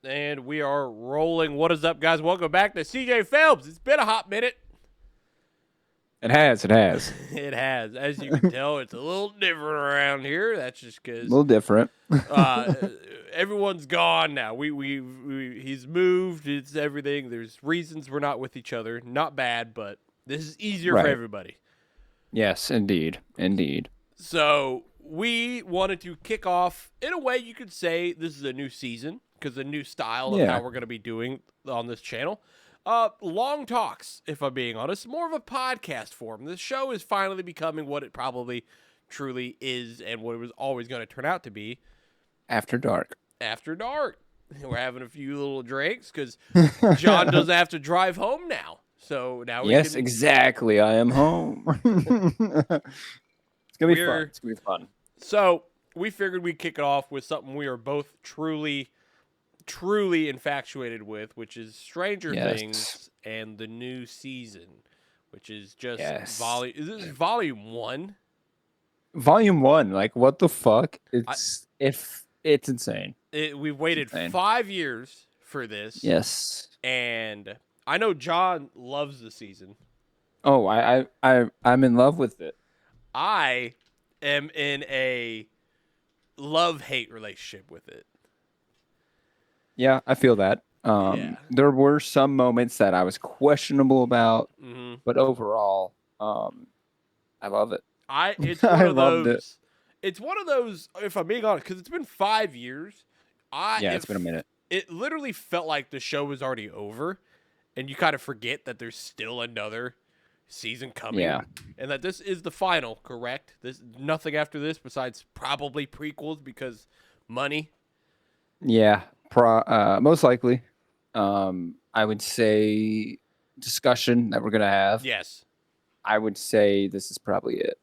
And we are rolling. What is up, guys? Welcome back to CJ Phelps. It's been a hot minute. It has. It has. As you can tell, it's a little different around here. That's just A because little different. everyone's gone now. He's moved. It's everything. There's reasons we're not with each other. Not bad, but this is easier for Right. everybody. Yes, indeed. So we wanted to kick off, in a way you could say this is a new season because a new style of Yeah. how we're going to be doing on this channel. Long talks, if I'm being honest, more of a podcast form. This show is finally becoming what it probably truly is and what it was always going to turn out to be. After dark. After dark. We're having a few little drinks because John doesn't have to drive home now. So now we Yes, can... exactly. I am home. It's gonna be fun. It's gonna be fun. So we figured we'd kick it off with something we are both truly infatuated with, which is Stranger Yes. Things and the new season, which is just Yes. This is volume 1. Volume 1. Like, what the fuck? It's insane. We've waited insane. 5 years for this. Yes. And I know John loves the season. Oh, I'm in love with it. I am in a love-hate relationship with it. Yeah, I feel that. Yeah. There were some moments that I was questionable about, Mm-hmm. but overall, I love it. It's one I of loved those. it. It's one of those. If I'm being honest, because it's been 5 years. It's been a minute. It literally felt like the show was already over, and you kind of forget that there's still another season coming. Yeah. And that this is the final. Correct. This nothing after this besides probably prequels because money. Yeah, most likely. I would say discussion that we're gonna have. Yes. I would say this is probably it.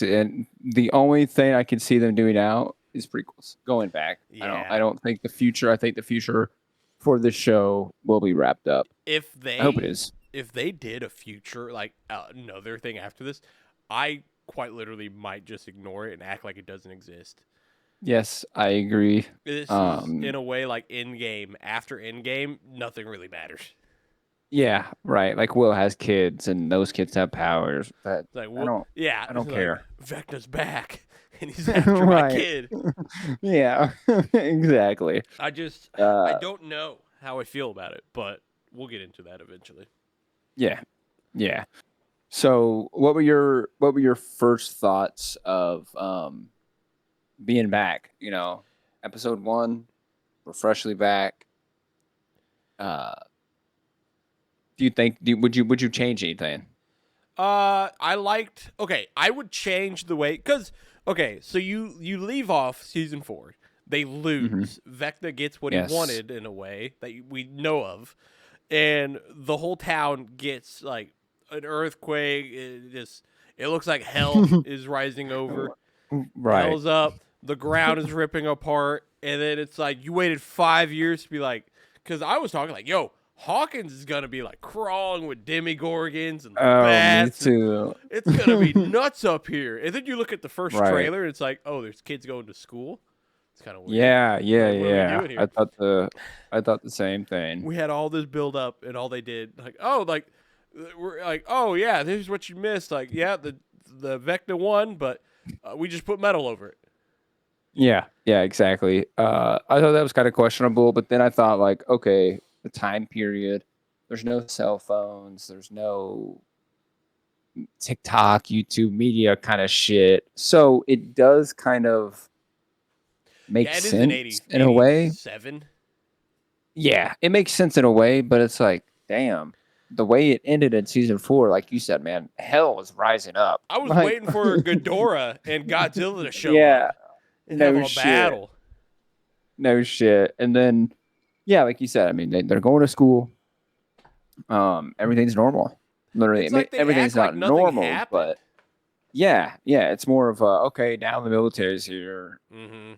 And the only thing I can see them doing now is prequels. Going back, Yeah. I don't think the future. I think the future for this show will be wrapped up. I hope it is. If they did a future, like another thing after this, I quite literally might just ignore it and act like it doesn't exist. Yes, I agree. This is, in a way, like Endgame. After Endgame, nothing really matters. Yeah, right. Like Will has kids, and those kids have powers. But It's like, I don't it's care. Like, Vecna's back, and he's after my Right. kid. Yeah, exactly. I don't know how I feel about it, but we'll get into that eventually. Yeah. So, what were your first thoughts of being back? You know, episode 1, we're freshly back. Do you think? Would you change anything? I liked. Okay, I would change the way because. Okay, so you leave off season 4. They lose. Vecna gets what Yes. he wanted in a way that we know of, and the whole town gets like an earthquake. It looks like hell is rising over. Right. Hell's up. The ground is ripping apart, and then it's like you waited 5 years to be like, because I was talking like, yo, Hawkins is gonna be like crawling with demigorgons and Oh, me bats. too. It's gonna be nuts up here. And then you look at the first Right. trailer, and it's like, oh, there's kids going to school. It's kind of weird. Yeah. Like, what are we doing here? I thought the same thing. We had all this build up, and all they did, we're like, oh yeah, this is what you missed. Like, yeah, the Vecna won, but we just put metal over it. Yeah, exactly. I thought that was kind of questionable, but then I thought like, okay, the time period. There's no cell phones. There's no TikTok, YouTube media kind of shit. So it does kind of make Yeah, it is in sense in a way. 87. Yeah, it makes sense in a way, but it's like, damn, the way it ended in season 4, like you said, man, hell was rising up. I was Like- waiting for Ghidorah and Godzilla to show Yeah, up and no have a shit. battle. No shit. And then, yeah, like you said, I mean, they're going to school. Everything's normal. Literally, It's like they everything's act like not nothing normal, happened. but yeah, it's more of a okay. Now the military's here. Mm-hmm.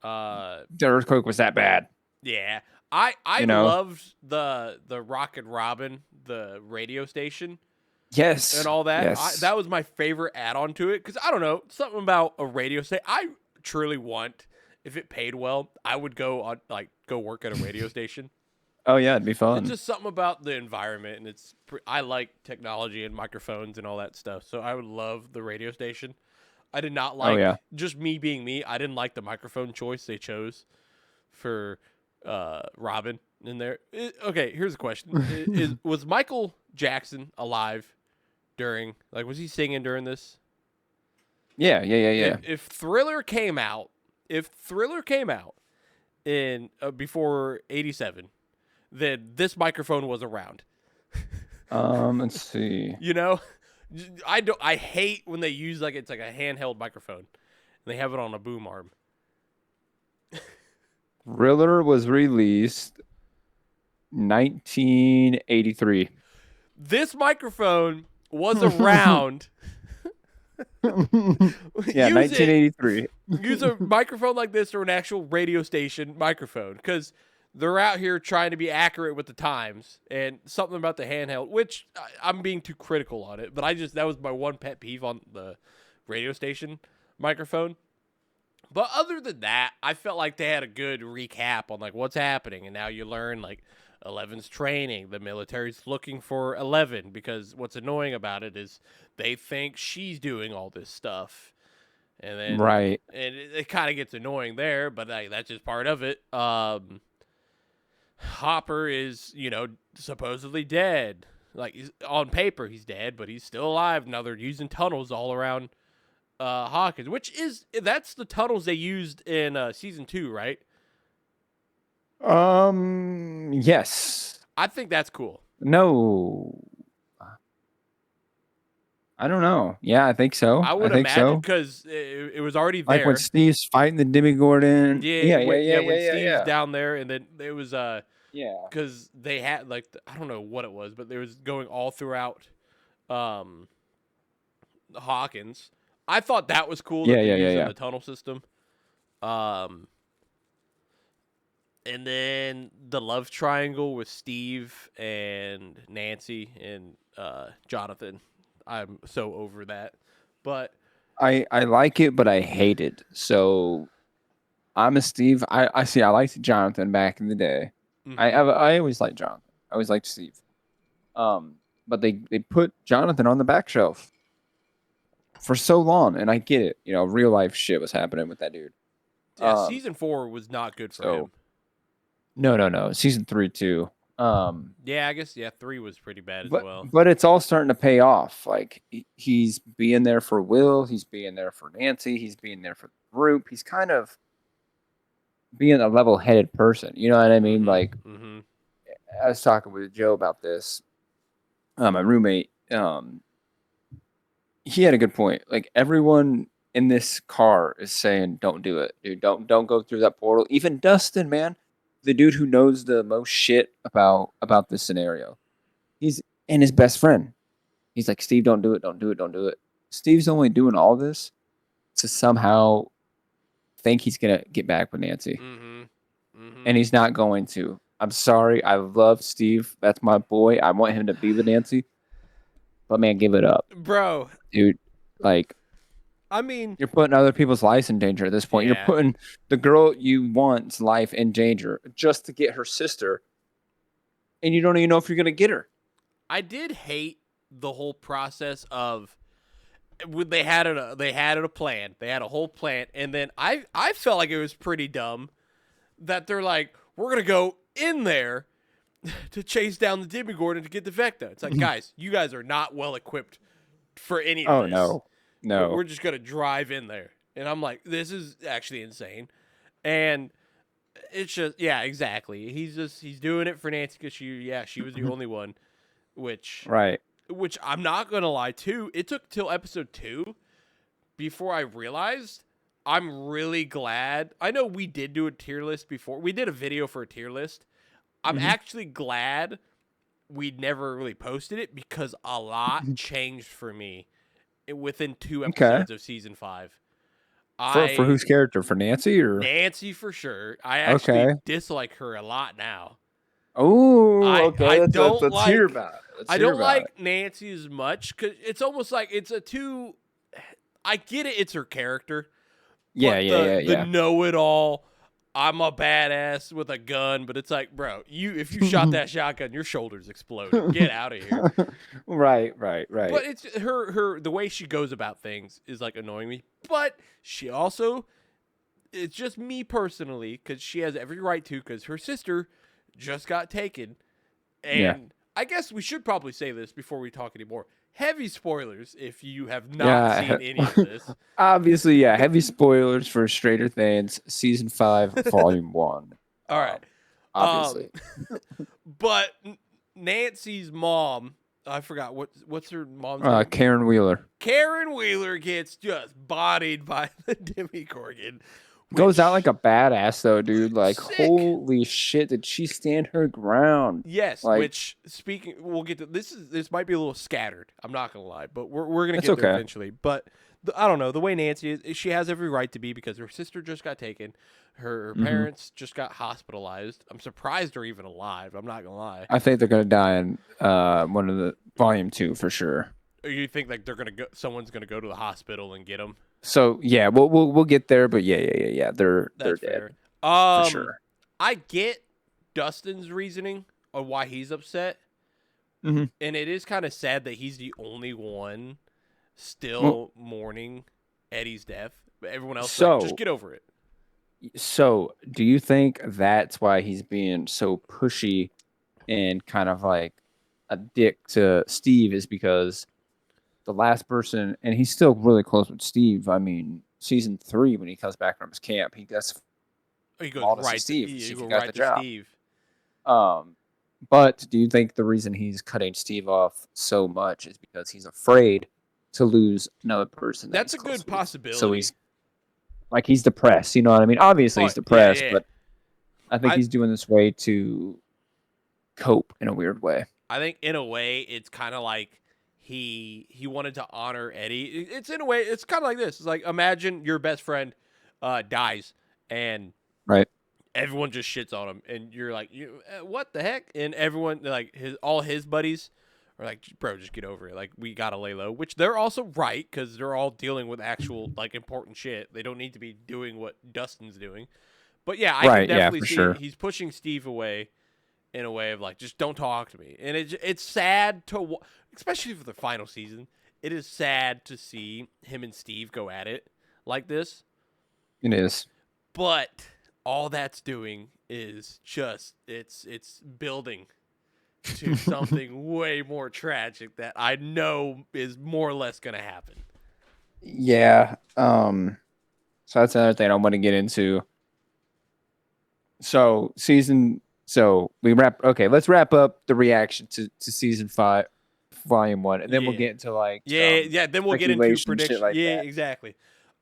The earthquake was that bad. Yeah. I You know? loved the Rocket Robin, the radio station, Yes, and all that. Yes. That was my favorite add-on to it because I don't know, something about a radio station. I truly want if it paid well, I would go on go work at a radio station. Oh yeah, it'd be fun. It's just something about the environment, and I like technology and microphones and all that stuff. So I would love the radio station. I did not like just me being me. I didn't like the microphone choice they chose for Robin in there. Okay, here's a question: was Michael Jackson alive during? Like, was he singing during this? Yeah. If Thriller came out, in before '87, then this microphone was around. Let's see. You know, I hate when they use it's like a handheld microphone, and they have it on a boom arm. Thriller was released 1983. This microphone was around. Yeah, 1983. Use a microphone like this or an actual radio station microphone, because they're out here trying to be accurate with the times, and something about the handheld, which I'm being too critical on it, but that was my one pet peeve on the radio station microphone. But other than that, I felt like they had a good recap on what's happening, and now you learn 11's training. The military's looking for 11 because what's annoying about it is they think she's doing all this stuff. And then right. And it kind of gets annoying there, but that's just part of it. Hopper is, supposedly dead. On paper he's dead, but he's still alive. Now they're using tunnels all around Hawkins, that's the tunnels they used in season 2, right? Yes. I think that's cool. No. I don't know. Yeah, I think so. I would imagine because it was already there. Like when Steve's fighting the Demogorgon. Yeah. When Steve's down there, and then it was because they had I don't know what it was, but it was going all throughout Hawkins. I thought that was cool. Using the tunnel system. And then the love triangle with Steve and Nancy and Jonathan. I'm so over that. But I like it, but I hate it. So I'm a Steve. I liked Jonathan back in the day. Mm-hmm. I always liked Jonathan. I always liked Steve. But they put Jonathan on the back shelf for so long, and I get it. Real life shit was happening with that dude. Yeah, season 4 was not good for him. No. Season 3 too. Yeah, I guess 3 was pretty bad as well. But it's all starting to pay off. He's being there for Will, he's being there for Nancy, he's being there for the group. He's kind of being a level-headed person. You know what I mean? Mm-hmm. I was talking with Joe about this. My roommate, he had a good point. Everyone in this car is saying, "Don't do it, dude. Don't go through that portal." Even Dustin, man, the dude who knows the most shit about this scenario, and his best friend. He's like, "Steve, don't do it. Don't do it. Don't do it." Steve's only doing all this to somehow think he's gonna get back with Nancy, and he's not going to. I'm sorry. I love Steve. That's my boy. I want him to be with Nancy. But man, give it up, bro. Dude, I mean, you're putting other people's lives in danger at this point. Yeah. You're putting the girl you want's life in danger just to get her sister, and you don't even know if you're gonna get her. I did hate the whole process of they had a plan. They had a whole plan, and then I felt like it was pretty dumb that they're like, we're gonna go in there to chase down the Demogorgon to get the Vecta. It's like, guys, you guys are not well equipped for any of this. Oh, no. We're just going to drive in there. And I'm like, this is actually insane. And it's just, yeah, exactly. He's doing it for Nancy because she was the only one, which I'm not going to lie to. It took till episode 2 before I realized I'm really glad. I know we did do a tier list before. We did a video for a tier list. I'm actually glad we never really posted it because a lot changed for me within 2 episodes of season 5. For whose character? For Nancy or Nancy for sure. I actually dislike her a lot now. Oh, okay. Let's hear about it. I don't like Nancy as much because it's almost like it's a too. I get it. It's her character, Yeah, but yeah, yeah, the yeah. know-it-all, I'm a badass with a gun, but it's like, bro, if you shot that shotgun, your shoulders exploded. Get out of here. Right, right, right. But it's her the way she goes about things is like annoying me. But she also, it's just me personally, because she has every right to, because her sister just got taken. Yeah. And I guess we should probably say this before we talk anymore. Heavy spoilers if you have not Yeah. seen any of this. Obviously, yeah. Heavy spoilers for Stranger Things season 5, volume 1. All right. Obviously. But Nancy's mom, I forgot what's her mom's name? Karen Wheeler Karen Wheeler gets just bodied by the Demogorgon. goes out like a badass though, dude. Like, Sick. holy shit, did she stand her ground? Yes, Like- which speaking, we'll get to this might be a little scattered. I'm not gonna lie, but we're gonna It's get there okay. eventually. But I don't know the way Nancy is. She has every right to be because her sister just got taken. Her Mhm. parents just got hospitalized. I'm surprised they're even alive. I'm not gonna lie. I think they're gonna die in one of the volume 2 for sure. Or you think like they're gonna go? Someone's gonna go to the hospital and get them? So yeah, we'll get there, but yeah. They're That's dead fair. for sure. I get Dustin's reasoning on why he's upset, Mhm. and it is kind of sad that he's the only one still mourning Eddie's death. But everyone else, is like, So- just get over it. So, do you think that's why he's being so pushy and kind of like a dick to Steve? Is because the last person, and he's still really close with Steve. I mean, season 3 when he comes back from his camp, that's He goes all to see right Steve, to, see you if go he got right the to job. Steve. But do you think the reason he's cutting Steve off so much is because he's afraid to lose another person? That's a he's close good with? possibility. So he's depressed. You know what I mean? Obviously, he's Oh, yeah, depressed, yeah. but I think I- he's doing this way to cope in a weird way. I think in a way it's kind of like he wanted to honor Eddie. It's in a way it's kind of like this. It's like imagine your best friend dies and Right. everyone just shits on him and you're like what the heck? And everyone like all his buddies are like, bro, just get over it. Like we gotta lay low, which they're also right because they're all dealing with actual like important shit. They don't need to be doing what Dustin's doing. But yeah, I Right, can yeah, definitely for see sure. he's pushing Steve away in a way of like, just don't talk to me. And it's sad to, especially for the final season, it is sad to see him and Steve go at it like this. It is. But all that's doing is just, it's building to something way more tragic that I know is more or less going to happen. Yeah. So that's another thing I want to get into. So let's wrap up the reaction to season 5, volume 1, and then we'll Yeah. get into like Yeah. Then we'll get into speculation, shit predictions. like Yeah, that. exactly.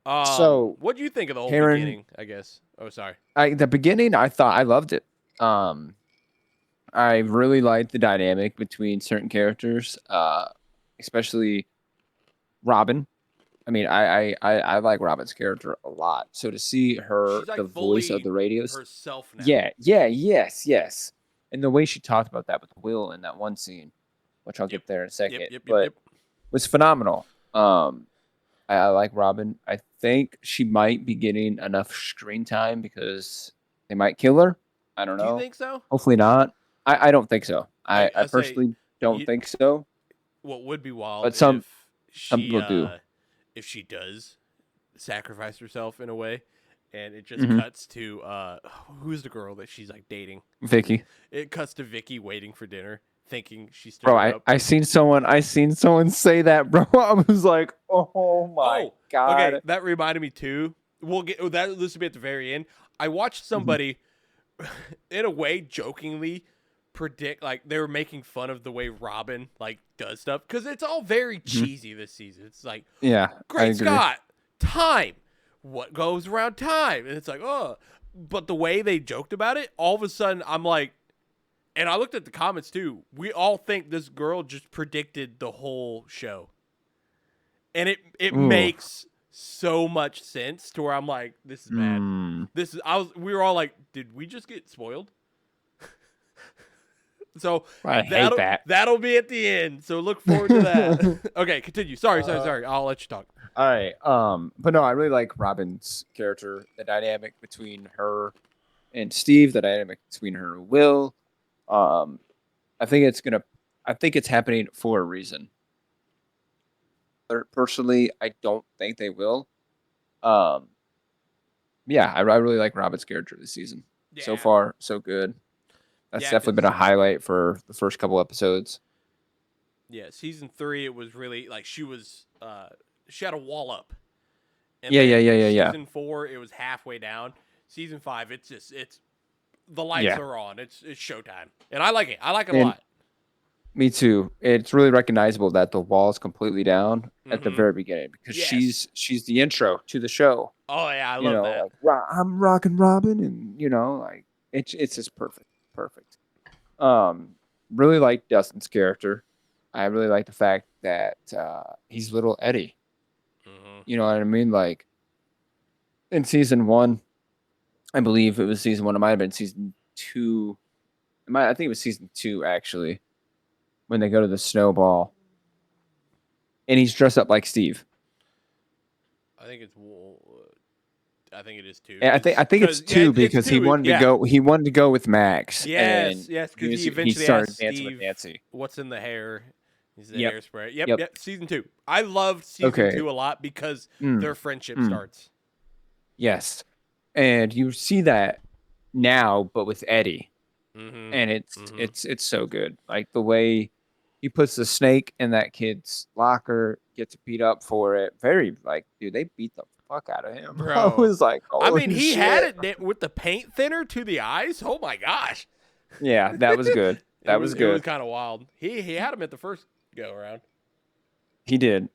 So, what do you think of the whole Karen- beginning? I guess. Oh, sorry. the beginning, I loved it. I really liked the dynamic between certain characters, especially Robin. I mean, I like Robin's character a lot. So to see her, She's, like, the voice fully of the radios, Herself now. yes, and the way she talked about that with Will in that one scene, which I'll Yep. get there in a second, Yep. but was phenomenal. I like Robin. I think she might be getting enough screen time because they might kill her. I don't Do know. you think so? Hopefully not. I don't think so. I I say personally don't you- think so. What would be wild But some if people do. if she does sacrifice herself in a way, and it just Mhm. cuts to who's the girl that she's like dating? Vicky. It cuts to Vicky waiting for dinner, thinking she's Bro, stirring up. I seen someone say that, bro. I was like, oh my god. Okay, that reminded me too. We'll get that. This will be at the very end. I watched Mm-hmm. somebody, in a way, jokingly predict like they were making fun of the way Robin like does stuff because it's all very cheesy this season. It's like, Yeah. I great agree. Scott, time. What goes around time? And it's like, oh, but the way they joked about it, all of a sudden I'm like, and I looked at the comments too. We all think this girl just predicted the whole show. And it Ooh. makes so much sense to where I'm like, this is bad. Mm. We were all like, did we just get spoiled? So I hate that. that'll be at the end. So look forward to that. Okay, continue. Sorry. I'll let you talk. All right. But no, I really like Robin's character, the dynamic between her and Steve, the dynamic between her and Will. Um, I think it's happening for a reason. Personally, I don't think they will. Um, yeah, I really like Robin's character this season. So Yeah. far, so good. That's Yeah, definitely been a highlight for the first couple episodes. yeah, season 3 it was really like she had a wall up. And Yeah, yeah, then yeah, yeah, yeah. season 4 it was halfway down. Season 5 it's the lights Yeah. are on. It's showtime. And I like it. I like it a And lot. me too. It's really recognizable that the wall is completely down at the Mhm. very beginning because Yes. she's the intro to the show. Oh yeah, I You love know, that. like I'm rocking Robin, and like it's just perfect. Um, really like Dustin's character. I really like the fact that he's little Eddie. Mhm. You know what I mean? Like in season 1, I believe it was season 1. It might have been season 2. I think it was season 2 actually when they go to the snowball, and he's dressed up like Steve. I think I think it is 2. And I think it's 2 because he wanted to Yeah. go with Max. Yes, and yes, because he he eventually started asked dancing with Steve, Nancy. "What's in the hair?" He's the Yep. hairspray. Yep, Yep. yep. Season 2. I loved season Okay. 2 a lot because Mm, their friendship mm. starts. Yes, and you see that now, but with Eddie, Mm-hmm. and Mhm. it's so good. Like the way he puts the snake in that kid's locker, gets beat up for it. Very like, dude, they beat the fuck out of him. I Bro. was like, I mean, holy he had shit. it with the paint thinner to the eyes. Oh my gosh. Yeah, that was good. That was It good. was kind of wild. He had him at the first go around. He did.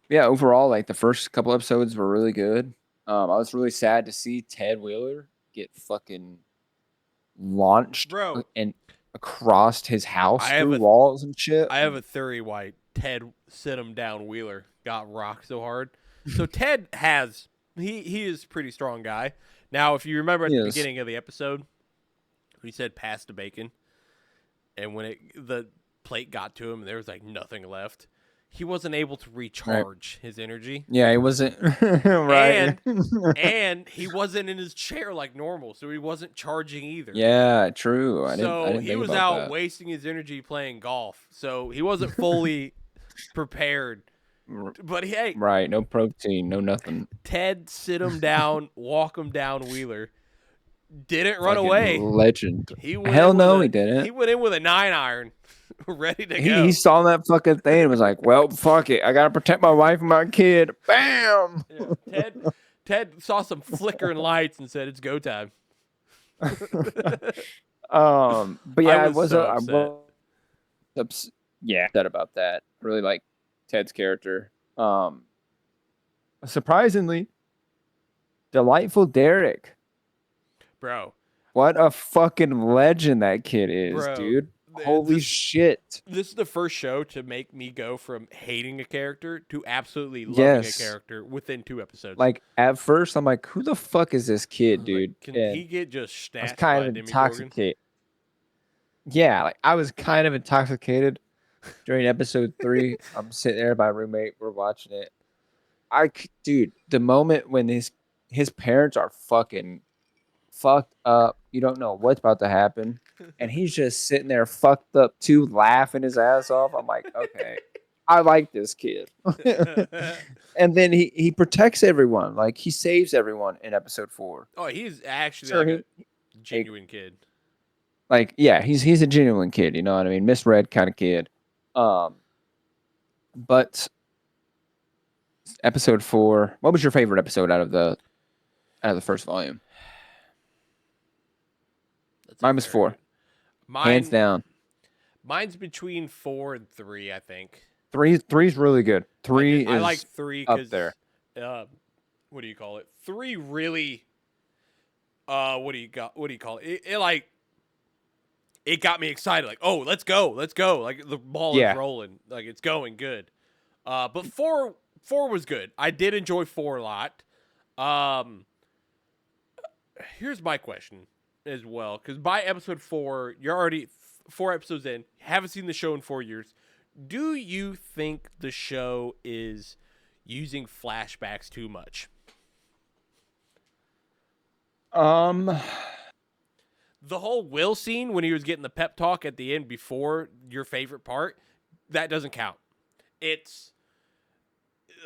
Yeah, overall, like the first couple episodes were really good. I was really sad to see Ted Wheeler get fucking launched Bro. and across his house I have through a- walls and shit. I have a theory why Ted sit him down. Wheeler got rocked so hard. So Ted has he is a pretty strong guy. Now, if you remember at the Yes. beginning of the episode, he said pass the bacon, and when the plate got to him, and there was like nothing left. He wasn't able to recharge his energy. Yeah, he wasn't right. And he wasn't in his chair like normal, so he wasn't charging either. Yeah, true. I So didn't he think was about out that. wasting his energy playing golf. So he wasn't fully prepared. But hey, Right, no protein, no nothing. Ted sit him down, walk him down Wheeler. Didn't run Fucking away. legend. He went Hell in no, with he didn't. He went in with a 9-iron, ready to go. He saw that fucking thing and was like, "Well, fuck it, I gotta protect my wife and my kid." Bam. Yeah. Ted saw some flickering lights and said, "It's go time." But yeah, upset about that. I really like Ted's character. Surprisingly, delightful Derek. Bro. What a fucking legend that kid is, Bro, dude. Holy shit. This is the first show to make me go from hating a character to absolutely loving Yes. a character within 2 episodes. Like at first, I'm like, "Who the fuck is this kid, dude?" Like, can And he get just I was snatched kind by of Demi Gorgon? intoxicated. Yeah, like I was kind of intoxicated during episode 3. I'm sitting there with my roommate. We're watching it. Dude, the moment when his parents are fucking fucked up, you don't know what's about to happen, and he's just sitting there fucked up too, laughing his ass off. I'm like, okay, I like this kid. And then he protects everyone, like he saves everyone in episode 4. Oh, he's actually Sure, like a genuine kid. Like, yeah, he's a genuine kid, you know what I mean? Misread kind of kid. But episode 4, what was your favorite episode out of the first volume? Mine was 4. Hands down. Mine's between 4 and 3, I think. 3's really good. 3 I is like 3 up because there. What do you call it? 3 really. What do you call it? It got me excited. Like, oh, let's go. Like the ball is rolling. Like it's going good. But 4 was good. I did enjoy 4 a lot. Here's my question as well, because by episode 4, you're already 4 episodes in. Haven't seen the show in 4 years. Do you think the show is using flashbacks too much? Um, The whole Will scene when he was getting the pep talk at the end before your favorite part, that doesn't count. It's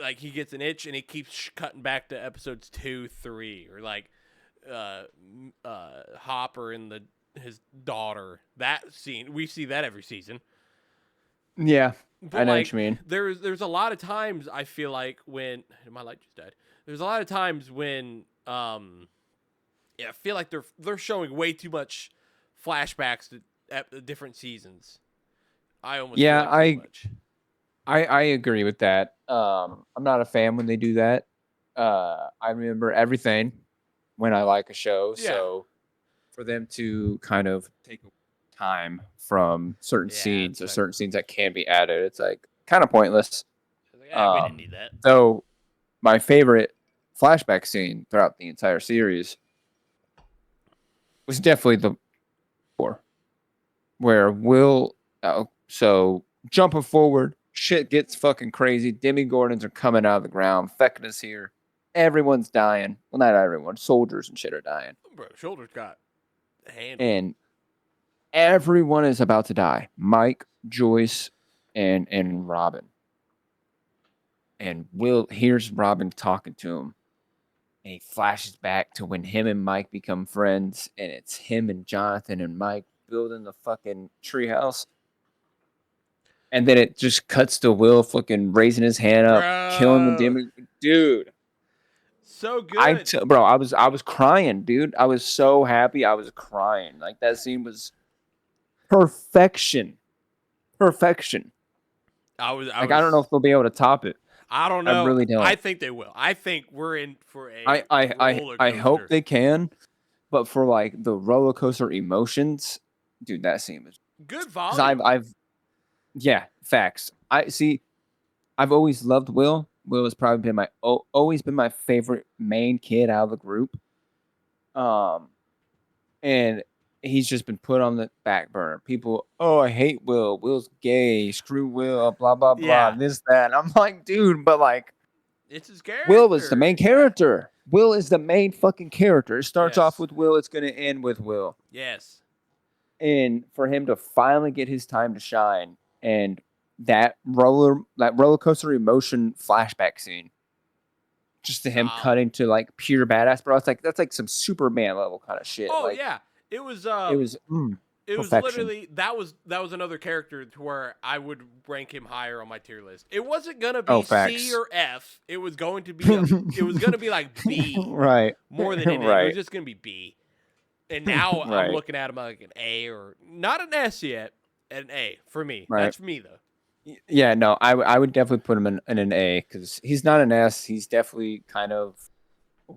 like he gets an itch and he keeps cutting back to episodes 2, 3, or like Hopper and his daughter. That scene, we see that every season. yeah, But I know like, what you mean. there's a lot of times I feel like when my light just died. There's a lot of times when yeah, I feel like they're showing way too much flashbacks at the different seasons. I almost feel Yeah, like too much. I agree with that. I'm not a fan when they do that. I remember everything when I like a show, Yeah. so for them to kind of take time from certain Yeah, scenes it's or like- certain scenes that can be added, it's like kind of pointless. I was like, we didn't need that. Though my favorite flashback scene throughout the entire series was definitely the four, where Will. So jumping forward, shit gets fucking crazy. Demigorgons are coming out of the ground. Vecna's here. Everyone's dying. Well, not everyone. Soldiers and shit are dying, Bro, shoulders got handled. and everyone is about to die. Mike, Joyce, and Robin. And Will hears Robin talking to him. And he flashes back to when him and Mike become friends, and it's him and Jonathan and Mike building the fucking treehouse. And then it just cuts to Will fucking raising his hand up, killing the Bro. demon. Dude, So good. bro, I was crying, dude. I was so happy. I was crying. Like that scene was perfection. Perfection. I I don't know if they'll be able to top it. I don't know. I really don't. I think they will. I think we're in for a I roller hope coaster. they can, but for like the roller coaster emotions, dude, that scene was. Good 'Cause volume. yeah, facts. I've always loved Will. Will has probably been always been my favorite main kid out of the group. And he's just been put on the back burner. People, oh, I hate Will. Will's gay. Screw Will. Blah blah blah. Yeah. This that. I'm like, dude, but like, It's his character. Will was the main character. Will is the main fucking character. It starts off Yes. with Will. It's gonna end with Will. Yes. And for him to finally get his time to shine, and that roller coaster emotion flashback scene, just to him Solid. cutting to like pure badass, bro. It's like that's like some Superman level kind of shit. Oh like, yeah. It was it was. it was perfection. literally that was another character to where I would rank him higher on my tier list. It wasn't gonna be facts. C or F. It was going to be it was gonna be like B right. more than an A. It Right. was just gonna be B. And now I'm Right. looking at him like an A or not an S yet, an A for me. Right. That's for me though. Yeah, no, I would definitely put him in an A because he's not an S. He's definitely kind of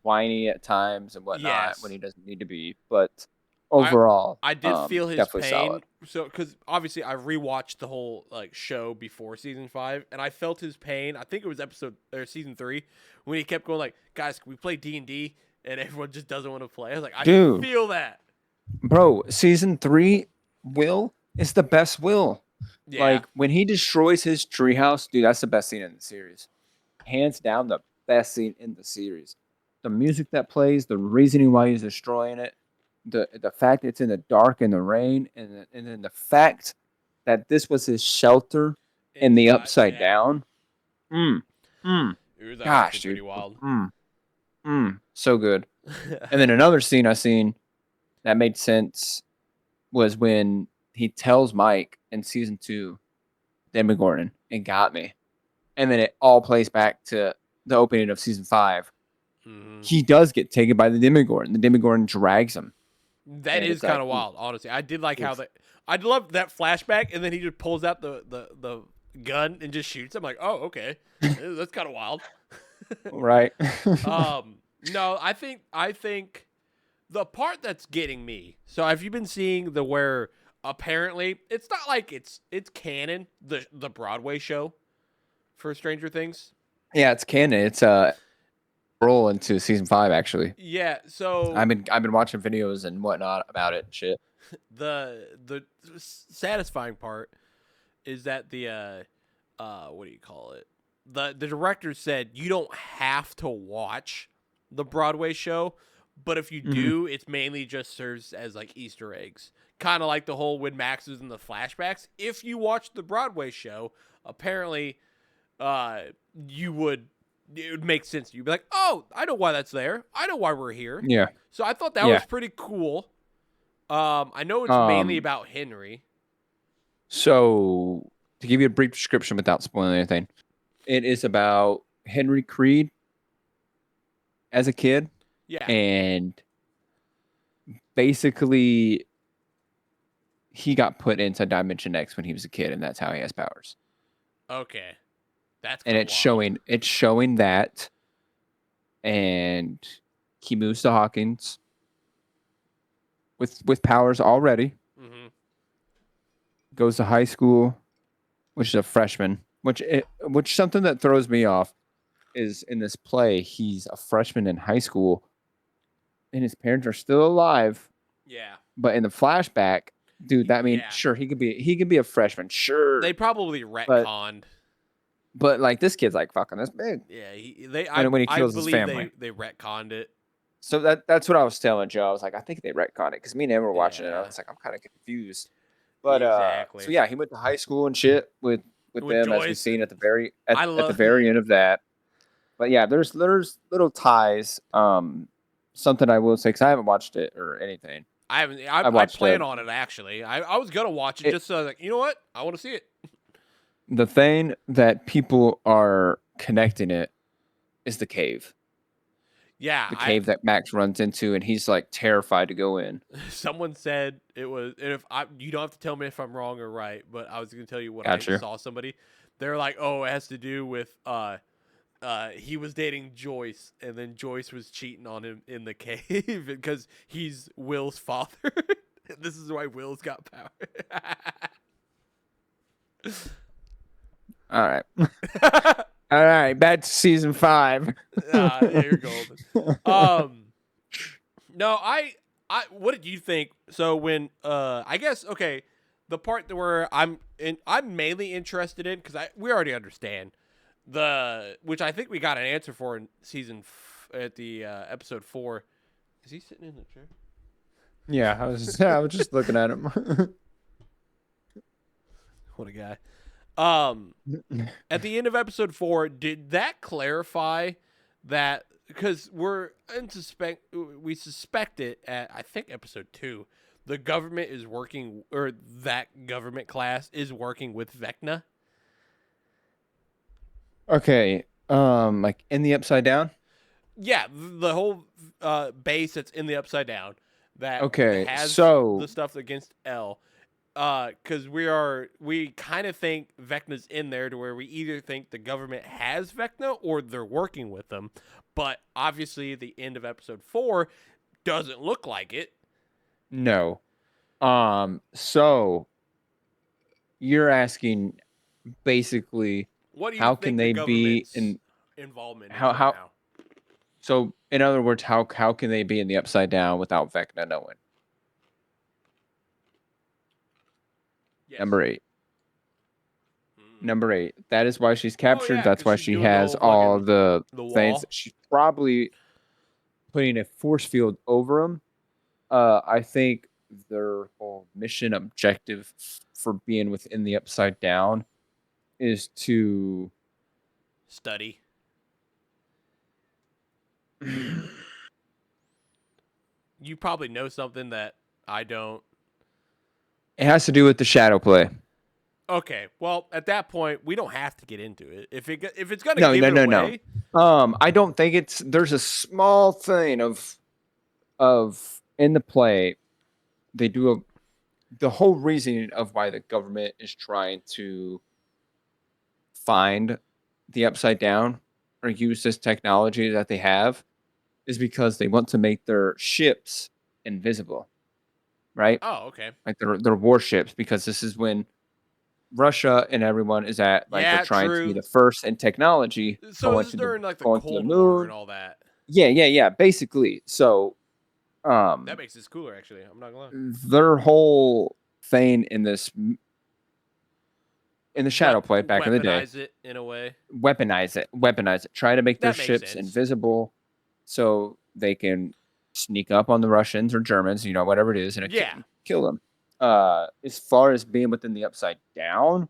whiny at times and whatnot Yes. when he doesn't need to be. But overall, I did feel his definitely pain. solid. So, because obviously I rewatched the whole like show before season 5, and I felt his pain. I think it was season 3 when he kept going like, "Guys, can we play D&D?" And everyone just doesn't want to play. I was like, I Dude. feel that. Bro, season 3, Will is the best Will. Yeah. Like when he destroys his treehouse, dude, that's the best scene in the series. Hands down, the best scene in the series. The music that plays, the reasoning why he's destroying it, the fact it's in the dark and the rain, and then the fact that this was his shelter in the Inside, upside yeah. down. It was Gosh, actually pretty dude. wild. So good. And then another scene I seen that made sense was when he tells Mike in season 2, Demogorgon, and got me. And then it all plays back to the opening of season 5. Mhm. He does get taken by the Demogorgon. The Demogorgon drags him. That And is it's like, kind of wild, honestly. I did like how I love that flashback, and then he just pulls out the gun and just shoots. I'm like, oh, okay, that's kind of wild. Right. No, I think the part that's getting me. So have you been seeing the where apparently it's not like it's canon the Broadway show for Stranger Things? Yeah, it's canon. It's roll into season 5 actually. Yeah. So I've been watching videos and whatnot about it and shit. the satisfying part is that the what do you call it? The director said you don't have to watch the Broadway show, but if you Mhm. do, it's mainly just serves as like Easter eggs. Kind of like the whole when Max was in the flashbacks. If you watch the Broadway show, apparently uh you would it would make sense to you. You'd be like, "Oh, I know why that's there. I know why we're here." Yeah. So I thought that Yeah. was pretty cool. I know it's mainly Um, about Henry. so to give you a brief description without spoiling anything, it is about Henry Creed as a kid, Yeah. and basically he got put into Dimension X when he was a kid, and that's how he has powers. Okay. That's And kinda wild. it's showing that, and he moves to Hawkins with powers already. Mm-hmm. Goes to high school, which is a freshman. Which something that throws me off is in this play he's a freshman in high school, and his parents are still alive. Yeah. But in the flashback, dude, that means Yeah. sure he could be a freshman, sure. They probably retconned. But like this kid's like fucking this big. Yeah, When he I kills his believe family. they retconned it. So that's what I was telling Joe. I was like, I think they retconned it because me and him were watching it. I Yeah. was like, I'm kind of confused. But Exactly. so yeah, he went to high school and shit with With them, as we've Joyce. seen at the very at I the love- very end of that. But yeah, there's little ties. Something I will say because I haven't watched it or anything. I haven't. I I watched plan it. on it actually. I was gonna watch it, just so I was like, you know what? I want to see it. The thing that people are connecting it is the cave. Yeah. The cave that Max runs into, and he's like terrified to go in. Someone said it was, and if you don't have to tell me if I'm wrong or right, but I was gonna tell you what Gotcha. I saw somebody. They're like, oh, it has to do with he was dating Joyce, and then Joyce was cheating on him in the cave because he's Will's father. This is why Will's got power. All right. All right, back to season 5. Yeah, you're golden. No, I what did you think? So when I guess okay, the part where I'm mainly interested in because we already understand which I think we got an answer for in at the episode 4. Is he sitting in the chair? Yeah, I was just looking at him. What a guy. At the end of episode 4, did that clarify that because we suspect it at I think episode 2, the government is working, or that government class is working with Vecna? Okay, like in the Upside Down? Yeah, the whole base that's in the Upside Down that Okay, has so the stuff against L. Because we kind of think Vecna's in there to where we either think the government has Vecna or they're working with them, but obviously the end of episode 4 doesn't look like it. no. So you're asking basically What do you how think can they the be government's in involvement how is how right now? so in other words, how can they be in the Upside Down without Vecna knowing? Yes. Number 8. Number 8. That is why she's captured. yeah, That's 'cause why she's she doing the has whole all fucking- the the things. wall. She's probably putting a force field over them. I think their whole mission objective for being within the Upside Down is to Study. You probably know something that I don't. it has to do with the shadow play. Okay, well, at that point, we don't have to get into it. If it's gonna No, give no, it no, away, no. I don't think there's a small thing of in the play they do the whole reasoning of why the government is trying to find the Upside Down or use this technology that they have is because they want to make their ships invisible, right? Oh, okay. Like their warships, because this is when Russia and everyone is at like Yeah, they're trying to be true. the first in technology. So going this is to during like the going to Cold the War moon. and all that. Yeah, basically. So That makes this cooler, actually. I'm not gonna lie. their whole thing in this in the shadow play back in the day. Weaponize it in a way. Weaponize it. Try to make their That makes ships sense. invisible so they can sneak up on the Russians or Germans, whatever it is, and kill them. As far as being within the Upside Down,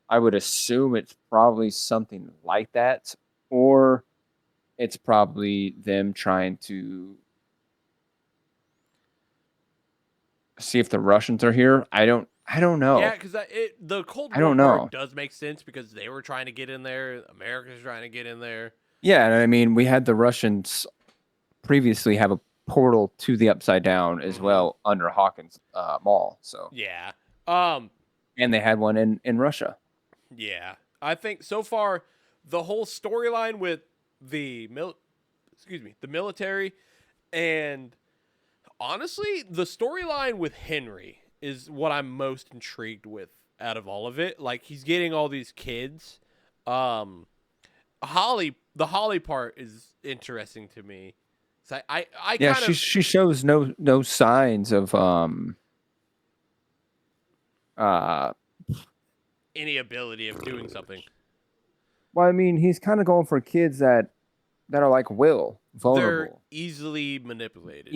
I would assume it's probably something like that, or it's probably them trying to see if the Russians are here. I don't know. Yeah, because the Cold I War don't know. part does make sense because they were trying to get in there. America's trying to get in there. Yeah, and I mean, we had the Russians previously have a portal to the Upside Down as well under Hawkins Mall. So yeah, and they had one in Russia. Yeah, I think so far the whole storyline with the military, and honestly, the storyline with Henry is what I'm most intrigued with out of all of it. Like he's getting all these kids. The Holly part is interesting to me. So She shows no signs of any ability of doing something. Well, I mean, he's kind of going for kids that are like Will, vulnerable. They're easily manipulated.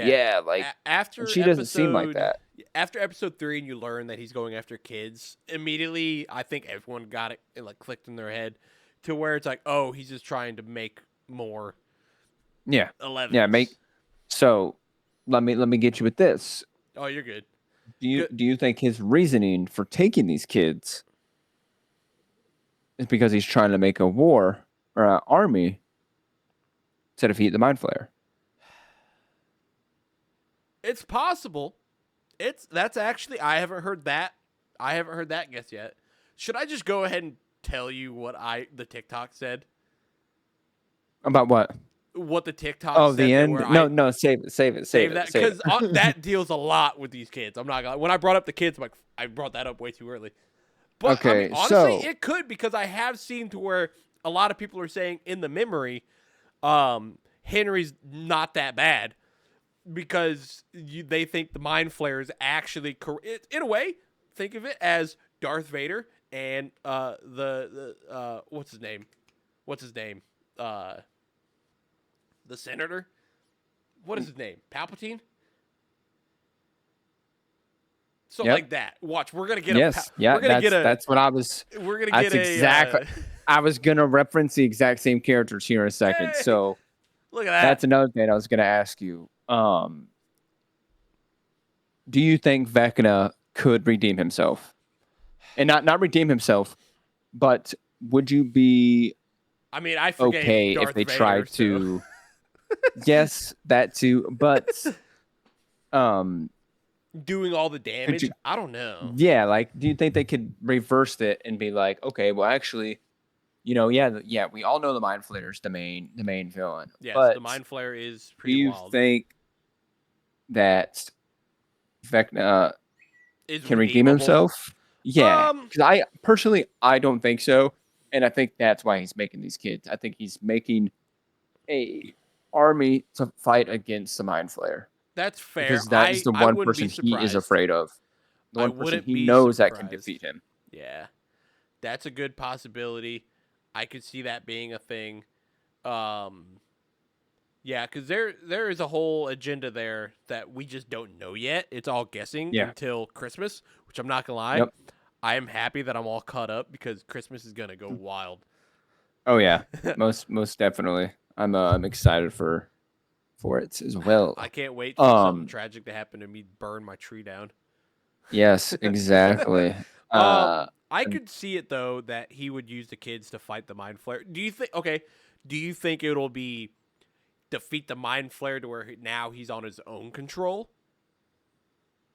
Yeah, like after she doesn't seem like that. After episode 3, and you learn that he's going after kids, immediately I think everyone got it like clicked in their head to where it's like, oh, he's just trying to make more. Yeah. 11. Yeah, so let me get you with this. Oh, you're good. Do you think his reasoning for taking these kids is because he's trying to make a war or an army to defeat the Mind Flayer? It's possible. That's actually I haven't heard that guess yet. Should I just go ahead and tell you what the TikTok said? About what? What the TikTok said? Oh, the end? No, save that because that deals a lot with these kids. I'm not gonna. When I brought up the kids, I'm like, I brought that up way too early. But okay, I mean, honestly, it could, because I have seen to where a lot of people are saying in the memory, Henry's not that bad because they think the Mind Flayer is actually in a way. Think of it as Darth Vader and what's his name? The senator? What is his name? Palpatine? So like that. Watch, we're gonna get that's what I was. We're gonna get exactly. I was gonna reference the exact same characters here in a second. Hey, so look at that. That's another thing I was gonna ask you. Do you think Vecna could redeem himself? And not redeem himself, but would you be? I mean, I forgave okay Darth if they Vader, tried to. Yes, that too, but doing all the damage, I don't know. Yeah, like, do you think they could reverse it and be like, okay, well, actually, we all know the Mind Flayer's the main villain. Yes, but the Mind Flayer is pretty wild. Do you think that Vecna can redeem himself? Yeah, because I don't think so, and I think that's why he's making these kids. I think he's making a army to fight against the Mind Flayer. That's fair. Because that is the one person he is afraid of. The one person he knows that can defeat him. Yeah. That's a good possibility. I could see that being a thing. Yeah, because there is a whole agenda there that we just don't know yet. It's all guessing until Christmas, which I'm not going to lie. Yep. I am happy that I'm all caught up because Christmas is going to go wild. Oh, yeah. most definitely. I'm excited for it as well. I can't wait for something tragic to happen to me, burn my tree down. Yes, exactly. I could see it though that he would use the kids to fight the Mind Flayer. Do you think it'll be defeat the Mind Flayer to where now he's on his own control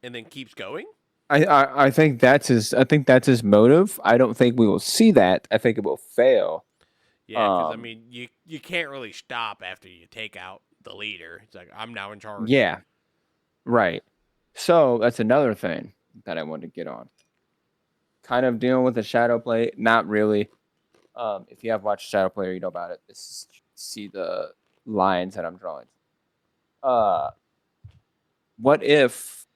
and then keeps going? I think that's his motive. I don't think we will see that. I think it will fail. Yeah, because I mean, you can't really stop after you take out the leader. It's like, I'm now in charge. Yeah, right. So that's another thing that I wanted to get on. Kind of dealing with the shadow play, not really. If you have watched Shadow Player, you know about it. See the lines that I'm drawing. What if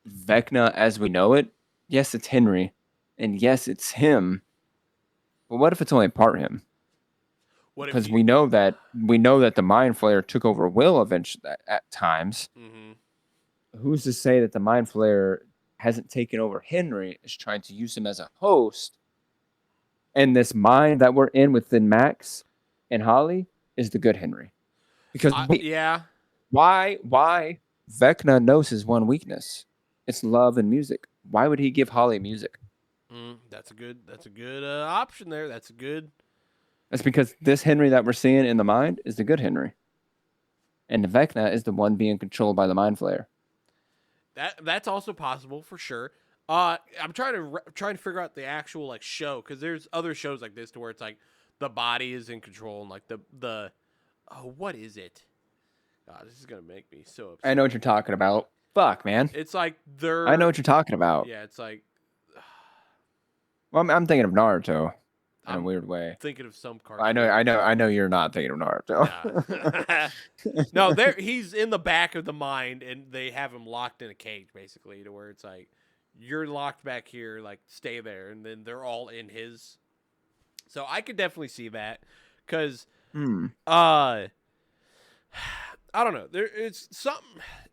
Vecna, as we know it, yes, it's Henry, and yes, it's him. But what if it's only part him? What if Because you? we know that the Mind Flayer took over Will eventually at times. Mm-hmm. Who's to say that the Mind Flayer hasn't taken over Henry, is trying to use him as a host, and this mind that we're in within Max and Holly is the good Henry? Because Yeah. why Vecna knows his one weakness. It's love and music. Why would he give Holly music? That's a good option there. That's a good. That's because this Henry that we're seeing in the mind is the good Henry. And Vecna is the one being controlled by the Mind Flayer. That's also possible for sure. I'm trying to figure out the actual like show, because there's other shows like this to where it's like the body is in control and like the what is it? God, this is gonna make me so upset. I know what you're talking about. Fuck, man. It's like they're. I know what you're talking about. Yeah, it's like. Well, I'm thinking of Naruto in a I'm weird way. thinking of some cartoon. I know you're not thinking of Naruto. Nah. No, there he's in the back of the mind, and they have him locked in a cage, basically, to where it's like you're locked back here, like stay there, and then they're all in his. So I could definitely see that, because I don't know.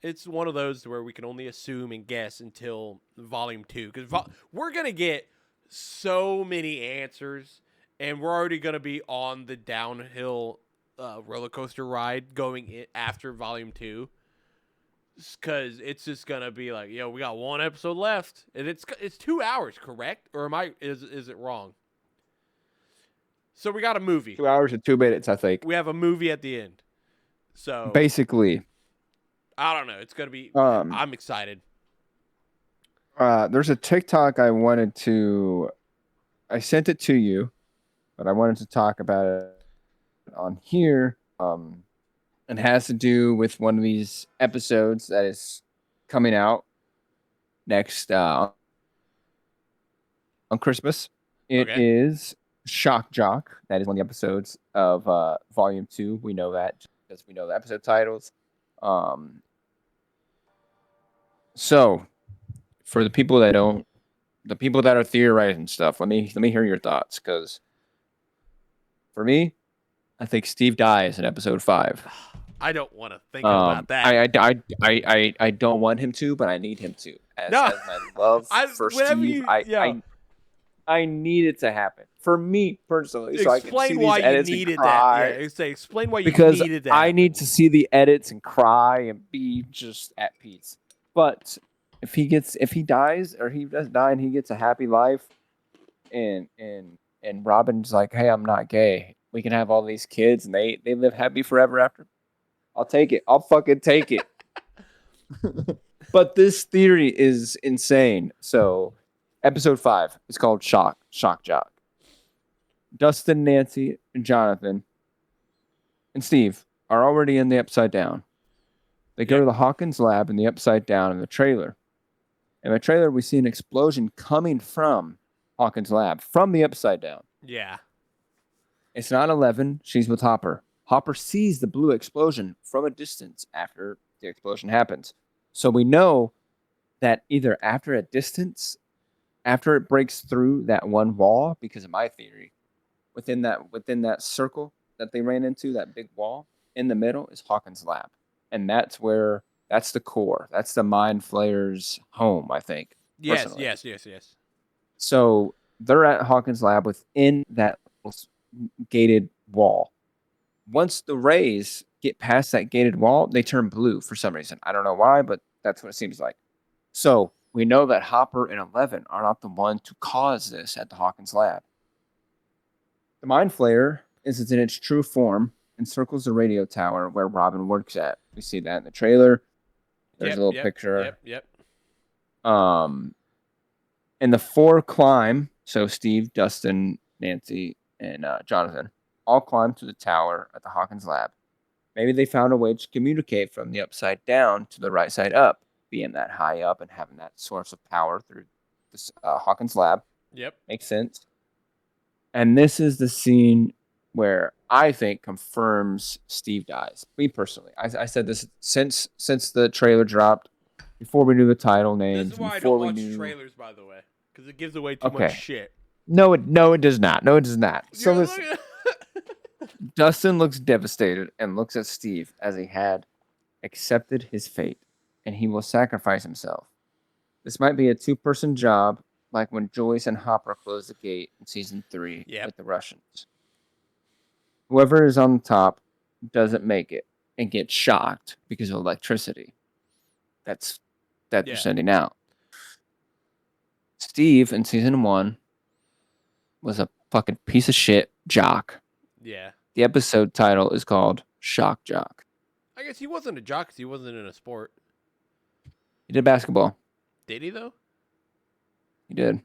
It's one of those where we can only assume and guess until volume 2, because we're gonna get so many answers, and we're already gonna be on the downhill roller coaster ride going in after volume 2, because it's just gonna be like, yo, we got one episode left, and it's 2 hours, correct? Or is it wrong? So we got a movie. 2 hours and 2 minutes, I think. We have a movie at the end. So basically, I don't know. It's gonna be. I'm excited. There's a TikTok I sent it to you, but I wanted to talk about it on here. It has to do with one of these episodes that is coming out next on Christmas. It is Shock Jock. That is one of the episodes of Volume 2. We know that because we know the episode titles. So, for the people that are theorizing stuff, let me hear your thoughts, because for me, I think Steve dies in episode 5. I don't want to think about that. I don't want him to, but I need him to. As my love for Steve, I need it to happen for me personally. So explain I can see why these edits you needed and cry. that. Yeah, explain why you because needed that. I need to see the edits and cry and be just at peace. But if he dies, or he does die and he gets a happy life, and Robin's like, hey, I'm not gay, we can have all these kids and they live happy forever after, I'll take it. I'll fucking take it. But this theory is insane. So episode 5 is called Shock Jock. Dustin, Nancy, Jonathan, and Steve are already in the Upside Down. They go to the Hawkins lab in the Upside Down in the trailer. In the trailer, we see an explosion coming from Hawkins lab, from the Upside Down. Yeah. It's not 11. She's with Hopper. Hopper sees the blue explosion from a distance after the explosion happens. So we know that either after a distance, after it breaks through that one wall, because of my theory, within that circle that they ran into, that big wall, in the middle is Hawkins lab. And that's the core. That's the Mind Flayer's home, I think. Yes. So they're at Hawkins lab within that gated wall. Once the rays get past that gated wall, they turn blue for some reason. I don't know why, but that's what it seems like. So we know that Hopper and 11 are not the one to cause this at the Hawkins lab. The Mind Flayer is in its true form and circles the radio tower where Robin works at. We see that in the trailer. There's a little picture. Yep. And the 4 climb, so Steve, Dustin, Nancy, and Jonathan, all climb to the tower at the Hawkins lab. Maybe they found a way to communicate from the upside down to the right side up, being that high up and having that source of power through this Hawkins lab. Yep. Makes sense. And this is the scene where I think confirms Steve dies. Me personally, I said this since the trailer dropped. before we knew the title This names, is why I before don't we watch knew. trailers, by the way, because it gives away too much Okay. shit. No, it does not. No, it does not. So You're listen, looking Dustin looks devastated and looks at Steve as he had accepted his fate, and he will sacrifice himself. This might be a two-person job, like when Joyce and Hopper closed the gate in season 3 Yep. with the Russians. Whoever is on the top doesn't make it and gets shocked because of electricity. That Yeah. they're sending out. Steve in season 1 was a fucking piece of shit jock. Yeah. The episode title is called Shock Jock. I guess he wasn't a jock 'cause he wasn't in a sport. He did basketball. Did he, though? He did.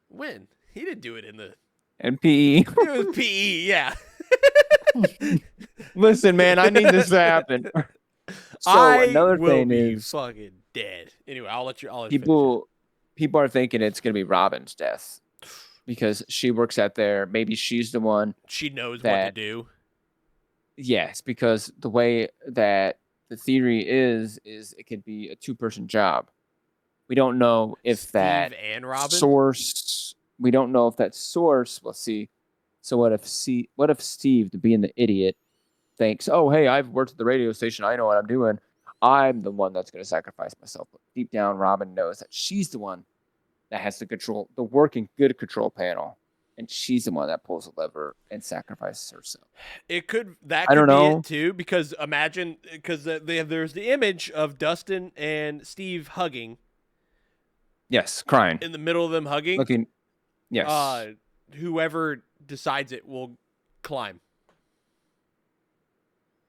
When? He didn't do it in the... And PE. It was PE, yeah. Listen, man, I need this to happen. So I another will thing be is fucking dead. Anyway, I'll let you finish. people are thinking it's gonna be Robin's death because she works out there. Maybe she's the one. She knows what to that- do. Yes, because the way that the theory is it could be a two-person job. We don't know if Steve that and Robin? source. We don't know if that source. We'll see. So what if Steve, to being the idiot, thinks, "Oh, hey, I've worked at the radio station. I know what I'm doing. I'm the one that's going to sacrifice myself." But deep down, Robin knows that she's the one that has the working good control panel, and she's the one that pulls the lever and sacrifices herself. It could I be don't know. it too, because imagine there's the image of Dustin and Steve hugging Yes, crying, in the middle of them hugging. looking. Yes, Whoever decides it will climb.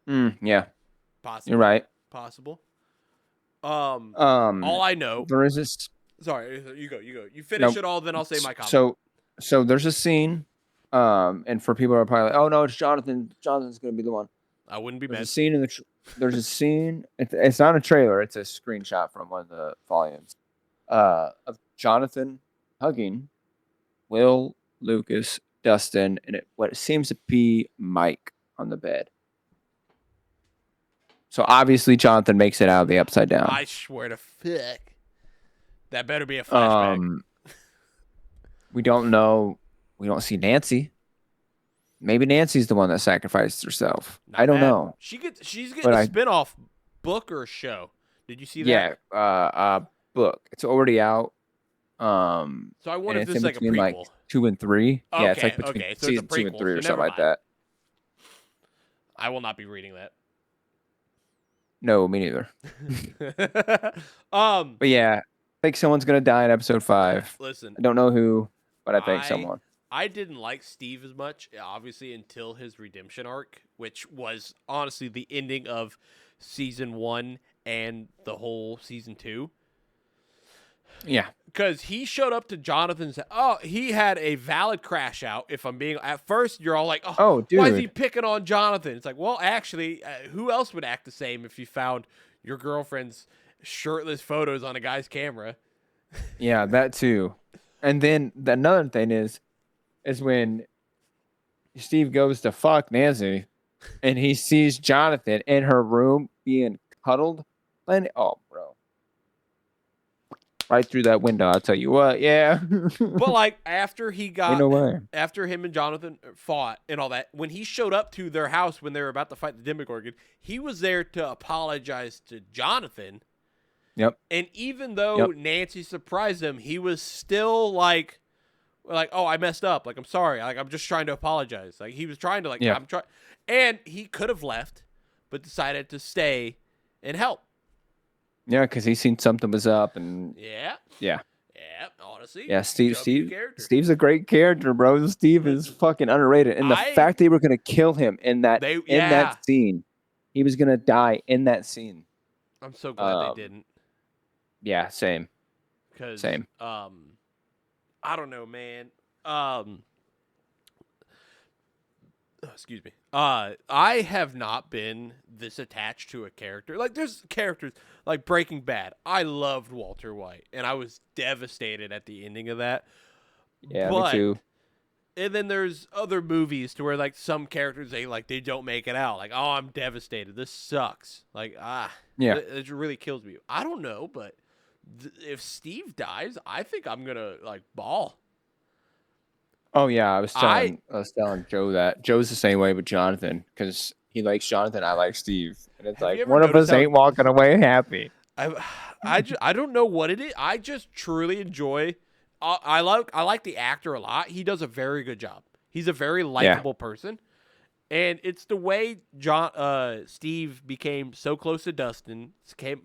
yeah, Possible. you're right. Possible. All I know. there is this. Sorry, you go. You finish No, it all, then I'll say my comment. So there's a scene, and for people who are probably like, "Oh no, it's Jonathan. Jonathan's going to be the one." I wouldn't be There's mad. a scene in the. There's a scene. It's not a trailer. It's a screenshot from one of the volumes, of Jonathan hugging Will, Lucas, Dustin, and what it seems to be Mike on the bed. So obviously Jonathan makes it out of the upside down. I swear to fuck. That better be a flashback. We don't know. We don't see Nancy. Maybe Nancy's the one that sacrificed herself. Not I don't bad. know. She's getting But a spin-off book or show. Did you see that? Yeah. Book. It's already out. So I wonder and if this it's is in like a between prequel. like 2 and 3. Yeah, it's like Okay, between okay, so it's a season 2 and prequel, 3 or so something never like mind. that. I will not be reading that. No, me neither. But yeah, I think someone's gonna die in episode 5. Listen, I don't know who, but I think someone. I didn't like Steve as much, obviously, until his redemption arc, which was honestly the ending of season 1 and the whole season 2. Yeah. Because he showed up to Jonathan's. Oh, he had a valid crash out. If I'm being, at first you're all like, Oh, dude. why is he picking on Jonathan? It's like, well, actually, who else would act the same if you found your girlfriend's shirtless photos on a guy's camera? Yeah, that too. And then another thing is when Steve goes to fuck Nancy, and he sees Jonathan in her room being cuddled. And oh, bro. Right through that window, I'll tell you what, yeah. But like after he got, Ain't no way. after him and Jonathan fought and all that, when he showed up to their house when they were about to fight the Demogorgon, he was there to apologize to Jonathan. Yep. And even though Nancy surprised him, he was still like, oh, I messed up. Like, I'm sorry. Like, I'm just trying to apologize. Like, he was trying to I'm trying, and he could have left, but decided to stay and help. Yeah, because he seen something was up, and Yeah. yeah. Yeah. Honestly. Yeah, W character. Steve's a great character, bro. Steve is fucking underrated, and the fact they were gonna kill him in that that scene, he was gonna die in that scene. I'm so glad they didn't. Yeah, same. Same. I don't know, man. Excuse me. I have not been this attached to a character. Like, there's characters like Breaking Bad. I loved Walter White, and I was devastated at the ending of that. Yeah, me too. And then there's other movies to where like some characters they don't make it out. Like, oh, I'm devastated. This sucks. Like, yeah, it really kills me. I don't know, but if Steve dies, I think I'm gonna like ball. Oh yeah, I I was telling Joe that Joe's the same way with Jonathan because he likes Jonathan, I like Steve, and it's have you like ever one of noticed us how ain't walking away happy. I I don't know what it is. I just truly enjoy. I like the actor a lot. He does a very good job. He's a very Yeah, likable person, and it's the way Steve became so close to Dustin.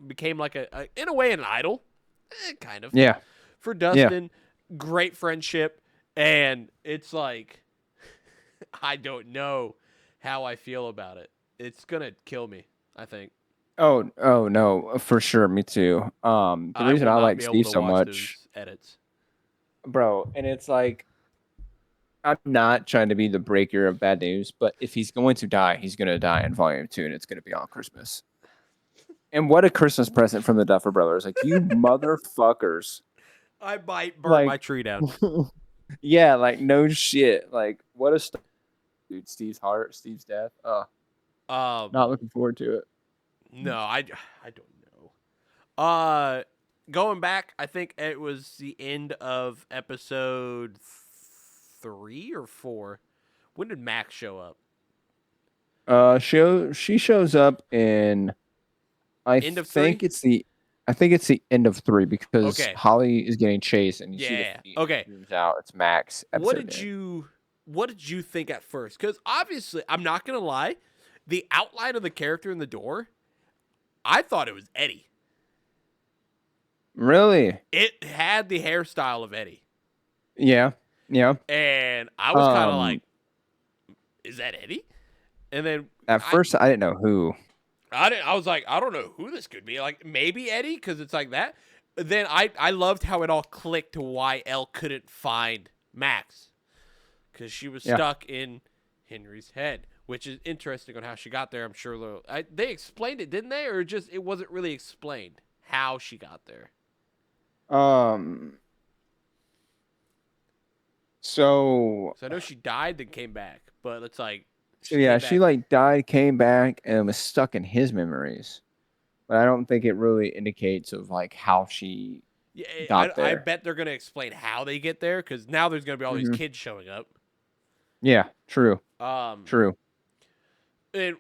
Became like a in a way an idol, kind of yeah, for yeah. Dustin. Great friendship, and it's like I don't know how I feel about it. It's gonna kill me, I think. Oh no, for sure, me too. The I reason will I not like be able Steve to so watch much, those edits. bro, and it's like I'm not trying to be the breaker of bad news, but if he's going to die, he's going to die in Volume 2, and it's going to be on Christmas. And what a Christmas present from the Duffer Brothers! Like you motherfuckers, I might burn like my tree down. yeah, like no shit. Like what a dude. Steve's death. Um, Not looking forward to it. no, I don't know. Going back, I think it was the end of episode 3 or 4. When did Max show up? She shows up in End of 3. I think it's the end of 3 because Okay. Holly is getting chased and you see the Yeah. feet and Okay. it zooms out. It's Max. What did you think at first? Because obviously, I'm not gonna lie, the outline of the character in the door, I thought it was Eddie. Really? It had the hairstyle of Eddie, Yeah. Yeah. and I was kind of Um, like, "Is that Eddie?" And then at first I didn't know who. I was like, I don't know who this could be. Like maybe Eddie, because it's like that. Then I loved how it all clicked to why Elle couldn't find Max, because she was Yeah. stuck in Henry's head, which is interesting on how she got there. I'm sure they explained it, didn't they, or just it wasn't really explained how she got there. So So I know she died then came back, but it's like yeah, came she back. like died, came back, and was stuck in his memories. But I don't think it really indicates of like how she Yeah, got I there. bet they're gonna explain how they get there, because now there's gonna be all these Mhm. kids showing up. Yeah, true. Um, True.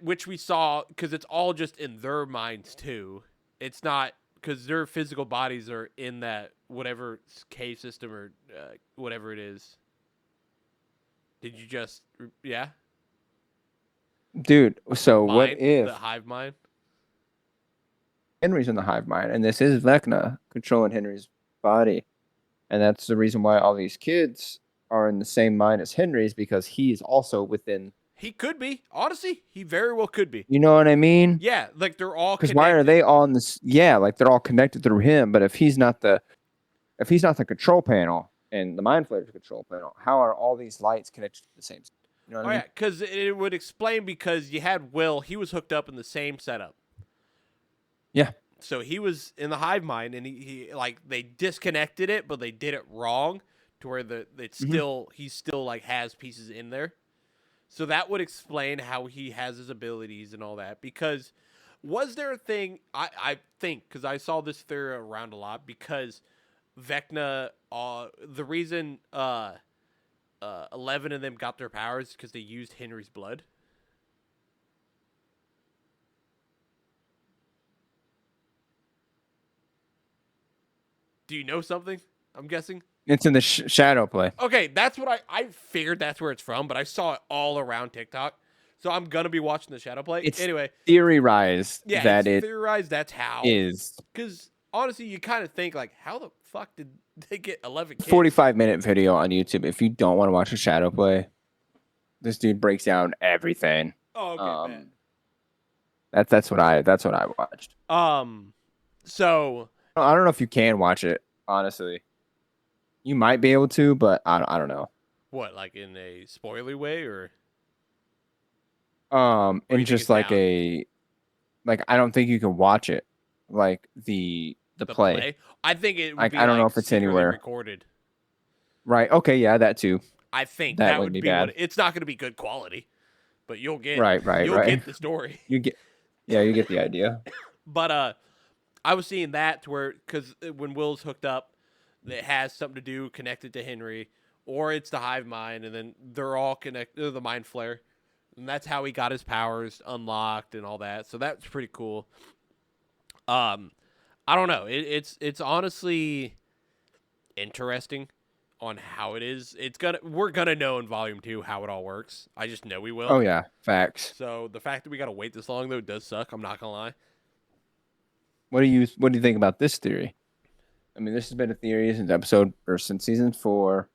which we saw because it's all just in their minds too. It's not because their physical bodies are in that whatever cave system or whatever it is. Did you just yeah? Dude, so what Mind if the hive mind? Henry's in the hive mind and this is Vecna controlling Henry's body? And that's the reason why all these kids are in the same mind as Henry's because he's also within. He could be. Honestly, he very well could be. You know what I mean? Yeah, like they're all Because connected. why are they on this? Yeah, like they're all connected through him. But if he's not the control panel and the mind flayer's the control panel, how are all these lights connected to the same? You know what Oh I mean? yeah, because it would explain because you had Will. He was hooked up in the same setup. Yeah. So he was in the hive mind, and he like they disconnected it, but they did it wrong to where it's still he still like has pieces in there. So that would explain how he has his abilities and all that. Because was there a thing I think because I saw this theory around a lot because Vecna the reason 11 of them got their powers because they used Henry's blood. Do you know something? I'm guessing. It's in the shadow play. Okay, that's what I figured that's where it's from, but I saw it all around TikTok. So I'm gonna be watching the shadow play. It's anyway, theorized yeah, that it's it theorized that's how. is. Because honestly, you kind of think like, how the fuck did they get 11 kids? 45-minute video on YouTube. If you don't want to watch a shadow play, this dude breaks down everything. Oh, okay, That's what I watched. So I don't know if you can watch it, honestly. You might be able to, but I don't know. what, like in a spoilery way, or And you think just it's like down? like I don't think you can watch it, like the play. I think it would Like, be I don't know like if it's secretly anywhere. recorded. Right? Okay, yeah, that too. I think That that wouldn't would be be bad. what it's not going to be good quality, but you'll get Right. you'll get the story. You get the idea. But I was seeing that to where, because when Will's hooked up, it has something to do connected to Henry, or it's the hive mind, and then they're all connected, the mind flare. And that's how he got his powers unlocked and all that. So that's pretty cool. I don't know. It's honestly interesting on how it is. We're gonna know in volume 2 how it all works. I just know we will. Oh yeah, facts. So the fact that we gotta wait this long though does suck. I'm not gonna lie. What do you think about this theory? I mean, this has been a theory since season 4,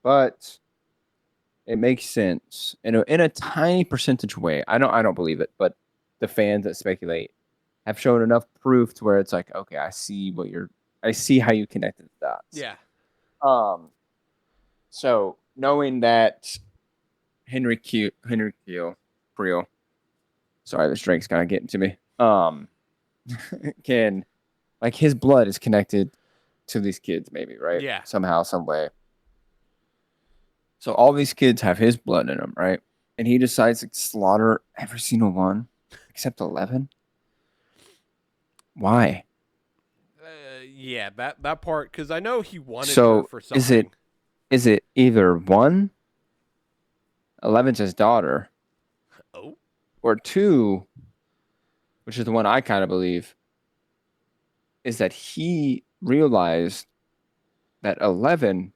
but it makes sense in a tiny percentage way. I don't believe it, but the fans that speculate have shown enough proof to where it's like, okay, I see how you connected the dots. Yeah. So knowing that Henry Creel, sorry, this drink's kind of getting to me. Can, like, his blood is connected to these kids, maybe, right? Yeah. Somehow, some way. So all these kids have his blood in them, right? And he decides to slaughter every single one except 11. Why? Yeah, that part, because I know he wanted So her for something. is it either 1, 11's his daughter, Oh. or 2, which is the one I kind of believe, is that he realized that 11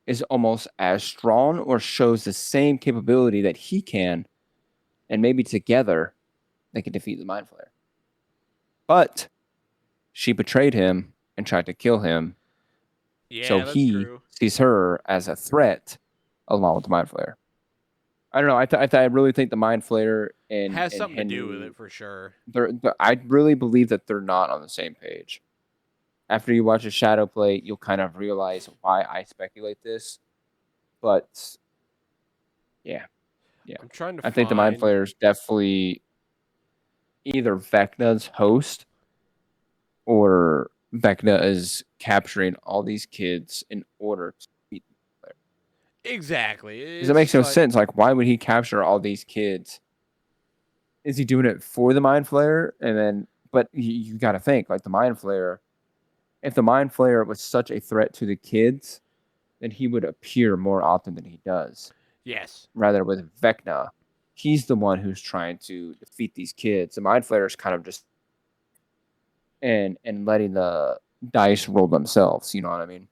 is almost as strong or shows the same capability that he can, and maybe together they can defeat the Mind Flayer. But she betrayed him and tried to kill him, Yeah, so that's he true. sees her as a threat along with the Mind Flayer. I don't know. I really think the Mind Flayer and Has something Henry, to do with it for sure. I really believe that they're not on the same page. After you watch a Shadow Play, you'll kind of realize why I speculate this. But yeah. I'm trying to I think the Mind Flayer is definitely either Vecna's host, or Vecna is capturing all these kids in order to beat the Mind Flayer. Exactly. Because it makes no sense. Like, why would he capture all these kids? Is he doing it for the Mind Flayer? And then, but you got to think, like, the Mind Flayer, if the Mind Flayer was such a threat to the kids, then he would appear more often than he does. Yes. Rather with Vecna, he's the one who's trying to defeat these kids. The Mind Flayer is kind of just and letting the dice roll themselves. You know what I mean?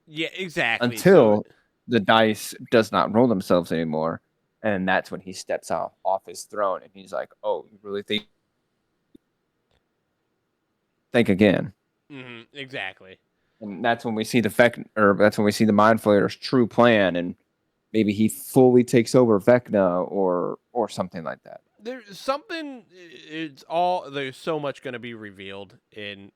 Yeah, exactly. Until the dice does not roll themselves anymore, and that's when he steps off his throne, and he's like, "Oh, you really think again?" Mm-hmm, exactly. And that's when we see that's when we see the Mind Flayer's true plan, and maybe he fully takes over Vecna or something like that. There's something. There's so much going to be revealed in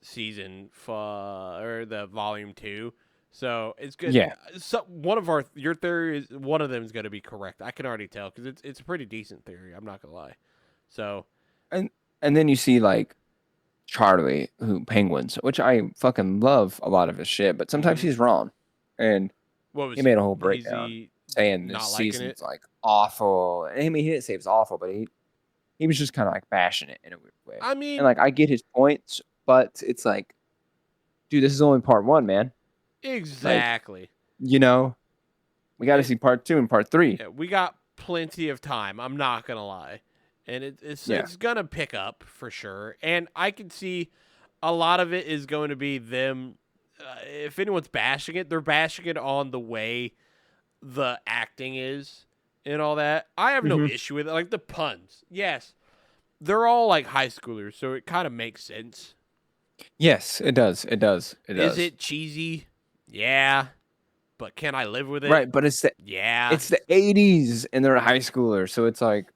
season or the volume 2. So it's good. Yeah. So your theory is one of them is going to be correct. I can already tell because it's a pretty decent theory. I'm not gonna lie. So and then you see like Charlie, who Penguins, which I fucking love a lot of his shit, but sometimes he's wrong. And he made a whole breakdown saying this season's like awful. I mean, he didn't say it was awful, but he was just kind of like bashing it in a weird way. I mean, and like I get his points, but it's like, dude, this is only part 1, man. Exactly. Like, you know, we got to see part 2 and part 3. Yeah, we got plenty of time. I'm not gonna lie, and it's gonna pick up for sure. And I can see a lot of it is going to be them. If anyone's bashing it, they're bashing it on the way the acting is and all that. I have no issue with it. Like the puns, yes, they're all like high schoolers, so it kind of makes sense. Yes, it does. Is it cheesy? Yeah. But can I live with it? Right, but it's the 80s and they're a high schooler, so it's like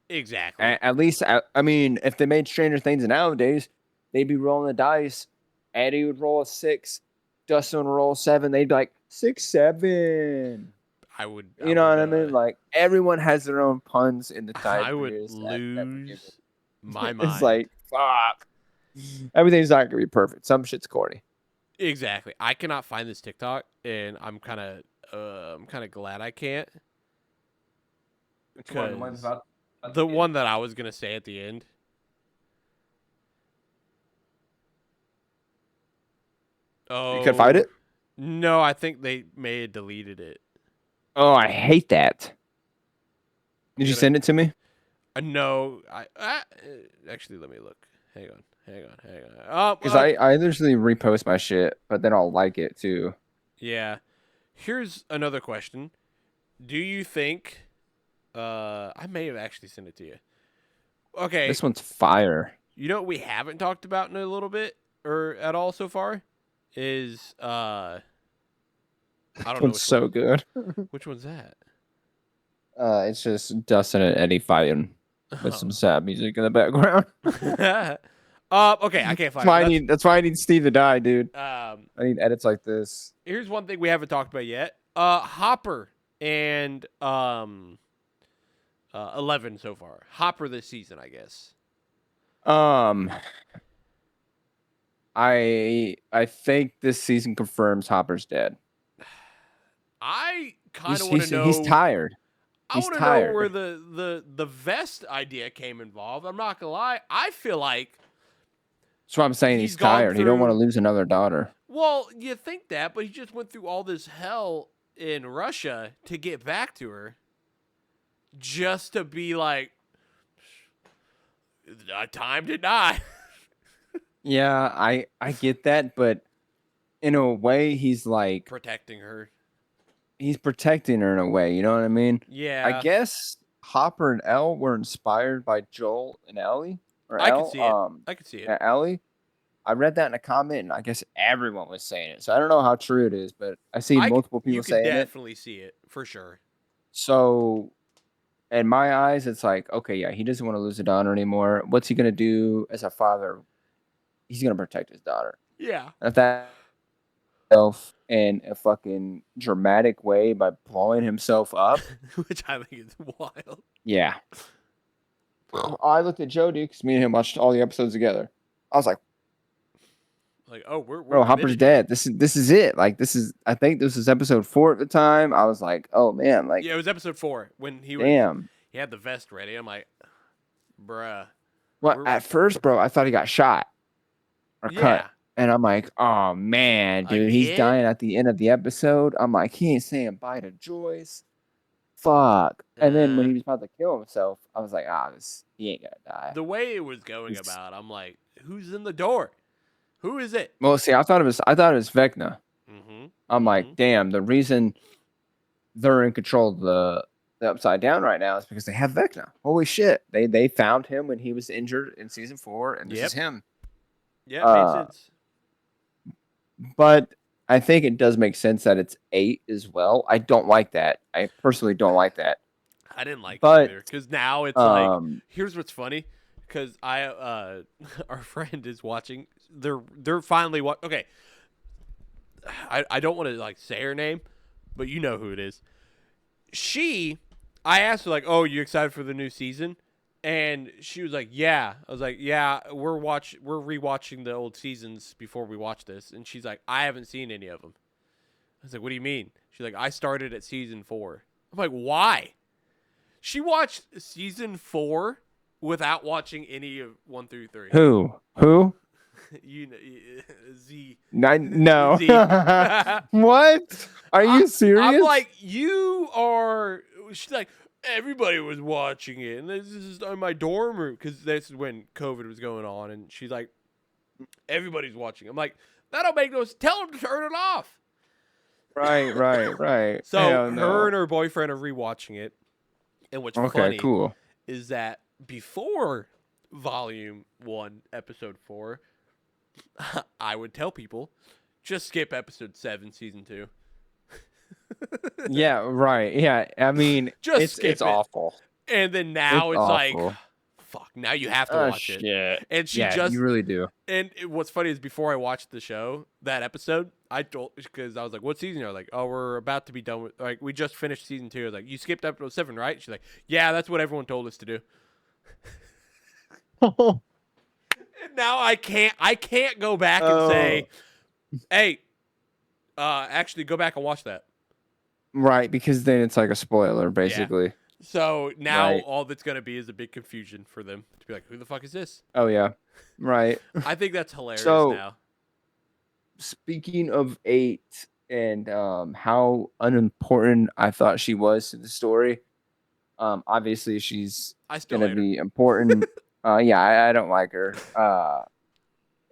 exactly. At least I mean, if they made Stranger Things nowadays, they'd be rolling the dice. Eddie would roll a 6, Dustin would roll a 7. They'd be like 6, 7. You know what I mean? Like everyone has their own puns in the time. I would lose my mind. It's like fuck. Everything's not gonna be perfect. Some shit's corny. Exactly. I cannot find this TikTok, and I'm kind of glad I can't. Which one? The ones about The one that I was gonna say at the end. You can find Oh it. no, I think they may have deleted it. Oh, I hate that. I'm Did you gonna send it to me? no. Actually, let me look. Hang on. Because I usually repost my shit, but then I'll like it too. Yeah. Here's another question. Do you think I may have actually sent it to you. Okay, This one's fire. you know what we haven't talked about in a little bit or at all so far is I This don't know one's which so one. good. Which one's that? It's just Dustin and Eddie fighting with some sad music in the background. Okay, I can't That's find why I it. need. That's why I need Steve to die, dude. Um, I need edits like this. here's one thing we haven't talked about yet. Hopper and 11 so far. Hopper this season, I guess. I think this season confirms Hopper's dead. I kind of want to know. He's tired. I He's want to know where tired. the vest idea came involved. I'm not gonna lie. I feel like That's why I'm saying He's he's gone tired. He don't want to through- lose another daughter. well, you think that, but he just went through all this hell in Russia to get back to her, just to be like, time to die. Yeah, I get that, but in a way, he's like Protecting her. he's protecting her in a way. You know what I mean? Yeah, I guess Hopper and Elle were inspired by Joel and Ellie, or I Elle. could see it. I could see it. Yeah, Ellie. I read that in a comment, and I guess everyone was saying it. So I don't know how true it is, but I see multiple You people could saying it. definitely see it for sure. So, in my eyes, it's like, okay, yeah, he doesn't want to lose a daughter anymore. What's he gonna do as a father? He's gonna protect his daughter. Yeah. And if that himself in a fucking dramatic way by blowing himself up, Which I think is wild. yeah. I looked at Joe, dude, because me and him watched all the episodes together. I was like, Like, oh, we're bro, Hopper's committed. dead. This is it. Like, I think this was episode 4 at the time. I was like, oh man, like, Yeah, it was episode 4 when he was. damn. He had the vest ready. I'm like, bruh. Well, We're- at first, bro, I thought he got shot or Yeah. cut. And I'm like, oh man, dude, he's Again? dying at the end of the episode. I'm like, he ain't saying bye to Joyce. Fuck. And then when he was about to kill himself, I was like, he ain't gonna die. The way it was going It's- about, I'm like, who's in the door? Who is it? Well, see, I thought it was Vecna. Mm-hmm. I'm like, damn, the reason they're in control of the Upside Down right now is because they have Vecna. Holy shit. They found him when he was injured in season 4, and this Yep. is him. Yeah, it made sense. But I think it does make sense that it's 8 as well. I don't like that. I personally don't like that. I didn't like but, it either because now it's like, Um, here's what's funny, because our friend is watching. They're finally okay. I don't want to like say her name, but you know who it is. I asked her like, "Oh, you excited for the new season?" And she was like, "Yeah." I was like, "Yeah, we're rewatching the old seasons before we watch this." And she's like, "I haven't seen any of them." I was like, "What do you mean?" She's like, "I started at season 4." I'm like, "Why?" She watched season 4 without watching any of 1 through 3. who? You know, Z. No. Z. What? Are you serious? I'm like, you are. She's like, everybody was watching it, and this is in my dorm room because this is when COVID was going on, and she's like, everybody's watching. I'm like, that'll make no sense. Tell them to turn it off. Right. So Hell no. her and her boyfriend are rewatching it, and what's Okay, funny cool. is that before Volume 1, Episode 4, I would tell people, just skip Episode 7, Season 2. Yeah, right. Yeah, I mean, Just skip it's it. awful. And then now it's like, awful. fuck, now you have to watch it. Shit. And she Yeah, just, you really do. and what's funny is before I watched the show, that episode, I told, because I was like, what season are you? Like, oh, we're about to be done with, like, we just finished season 2. I was like, you skipped episode 7, right? She's like, yeah, that's what everyone told us to do. And now I can't go back and say, hey, actually go back and watch that. Right, because then it's like a spoiler, basically. So now Right. all that's going to be is a big confusion for them to be like, who the fuck is this? Oh yeah. Right. I think that's hilarious So now. speaking of 8 and how unimportant I thought she was to the story, obviously she's I still gonna hate her. be important. Yeah, I don't like her.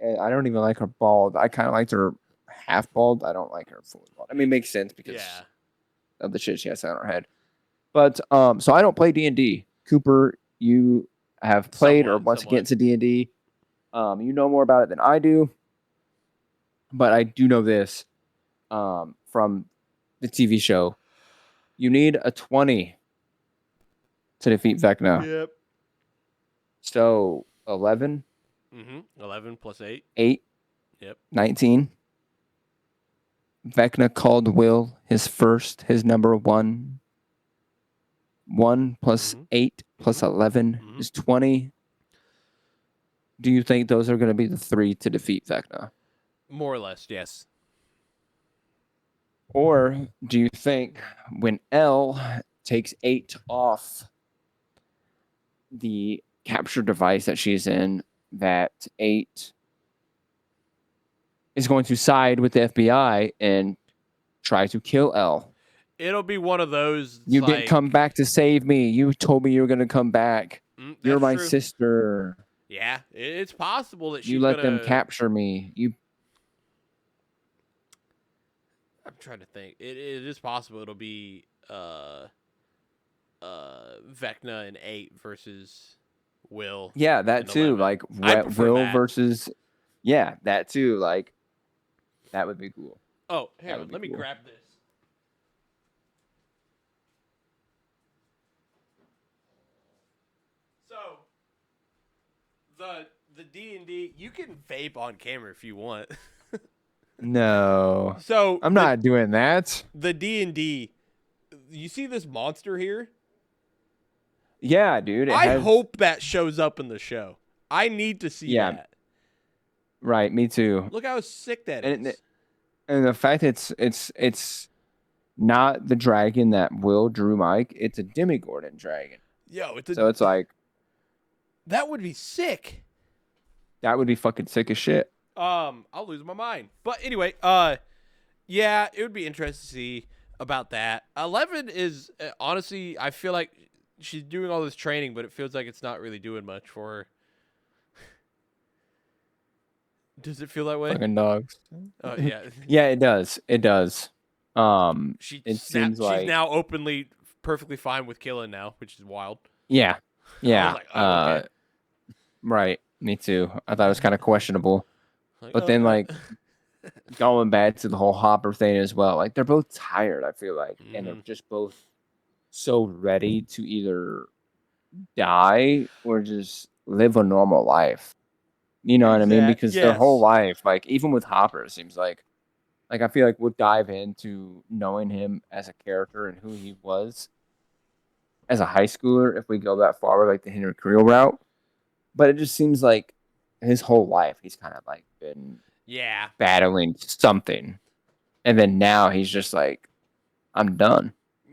And I don't even like her bald. I kind of liked her half bald. I don't like her fully bald. I mean, it makes sense because Yeah. of the shit she has on her head. But so I don't play D&D. Cooper, you have played or once Somewhat. get to D&D. You know more about it than I do. But I do know this from the TV show. You need a 20 to defeat Vecna. Yep. So 11, 11 plus 8. 8, Yep. 19. Vecna called Will his number 1. 1 plus 8 plus 11 is 20. Do you think those are going to be the 3 to defeat Vecna? More or less, yes. Or do you think when L takes 8 off the capture device that she's in, that 8 is going to side with the FBI and try to kill L? It'll be one of those. You like, didn't come back to save me. You told me you were going to come back. You're that's my true. sister. Yeah, it's possible that she's You let gonna... them capture me. I'm trying to think. It is possible it'll be Vecna and 8 versus Will. Yeah, that and too. 11. Like I prefer Will that. versus. Yeah, that too. Like that would be cool. Oh, hang on. would be Let me cool. grab this. So the D&D, you can vape on camera if you want. No, So I'm not doing that. The D&D, you see this monster here? Yeah, dude. I hope that shows up in the show. I need to see that. Right, me too. Look how sick that And is. And the fact it's not the dragon that Will drew Mike, it's a Demogorgon dragon. Yo, So it's like that would be sick. that would be fucking sick as shit. I'll lose my mind. But anyway, yeah, it would be interesting to see about that. 11 is honestly, I feel like she's doing all this training, but it feels like it's not really doing much for her. Does it feel that way? Fucking dogs. Yeah. Yeah, it does. It does. Seems like she's now openly perfectly fine with killing now, which is wild. Yeah. Yeah. I was like, oh, okay. Right. Me too. I thought it was kind of questionable. Like, But then like going back to the whole Hopper thing as well, like they're both tired, I feel like, and they're just both so ready to either die or just live a normal life. You know what I mean? Because their whole life, like even with Hopper, it seems like I feel like we'll dive into knowing him as a character and who he was as a high schooler if we go that far with like the Henry Creel route. But it just seems like his whole life he's kind of like been battling something. And then now he's just like, I'm done.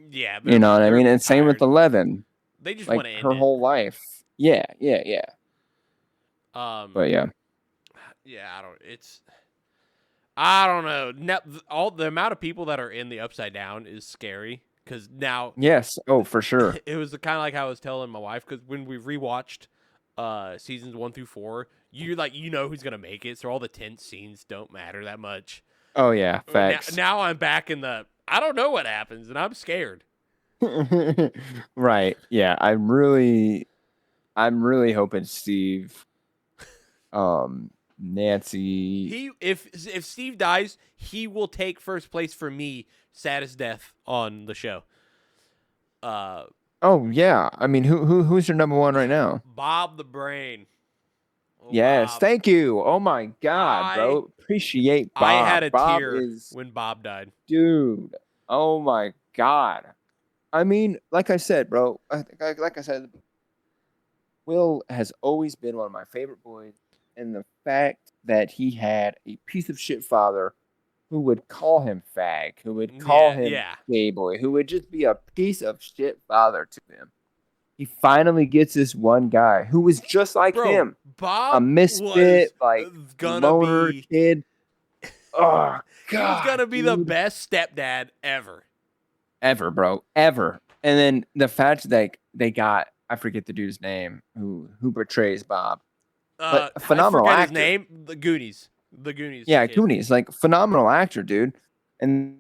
Yeah. You know what I mean? And same with 11. They just like want to end her whole life. Yeah. But yeah. Yeah, I don't know. Now, all the amount of people that are in the Upside Down is scary because now. Yes. Oh, for sure. It was kind of like how I was telling my wife because when we rewatched seasons 1 through 4, you know who's gonna make it, so all the tense scenes don't matter that much. Oh yeah, facts. Now I'm back in the I don't know what happens and I'm scared. Right. Yeah. I'm really hoping Steve, Nancy. If Steve dies, he will take first place for me, saddest death on the show. Oh yeah. I mean, who's your number 1 right now? Bob the Brain. Oh, yes. Bob. Thank you. Oh my God, bro. Appreciate Bob. I had a Bob tear when Bob died. Dude. Oh my God. I mean, like I said, bro. Like I said, Will has always been one of my favorite boys, and the fact that he had a piece of shit father who would call him fag, who would call Yeah, him yeah. gay boy, who would just be a piece of shit father to him. He finally gets this one guy who was just like Bro, him, a Bob was misfit, like gonna loner be kid. Oh he was God, gonna be the dude. best stepdad ever. Ever, bro, ever. And then the fact that they got, I forget the dude's name who portrays Bob, but a I phenomenal forget his actor. name. The Goonies. The Goonies. Yeah, kid. Goonies, like phenomenal actor, dude. And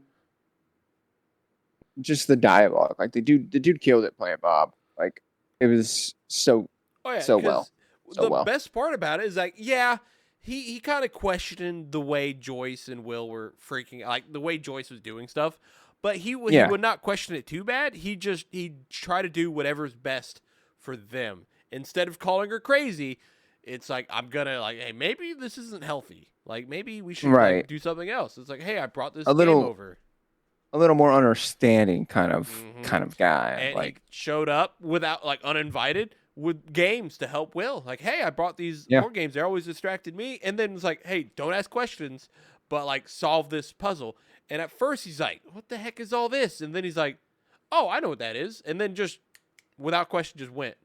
just the dialogue, like the dude killed it playing Bob. Like it was so Oh yeah, so well, because so the well. best part about it is like, yeah, he kind of questioned the way Joyce and Will were freaking, like the way Joyce was doing stuff, but he Yeah, would not question it too bad. He'd try to do whatever's best for them instead of calling her crazy. It's like, I'm gonna like, hey, maybe this isn't healthy. Like maybe we should like right. do something else. It's like, hey, I brought this A game little over. a little more understanding Hmm. kind of guy. And he Like showed up without like uninvited with games to help Will. Like, hey, I brought these yeah, board games. They're always distracted me. And then it's like, hey, don't ask questions, but like solve this puzzle. And at first he's like, what the heck is all this? And then he's like, oh, I know what that is. And then just without question just went.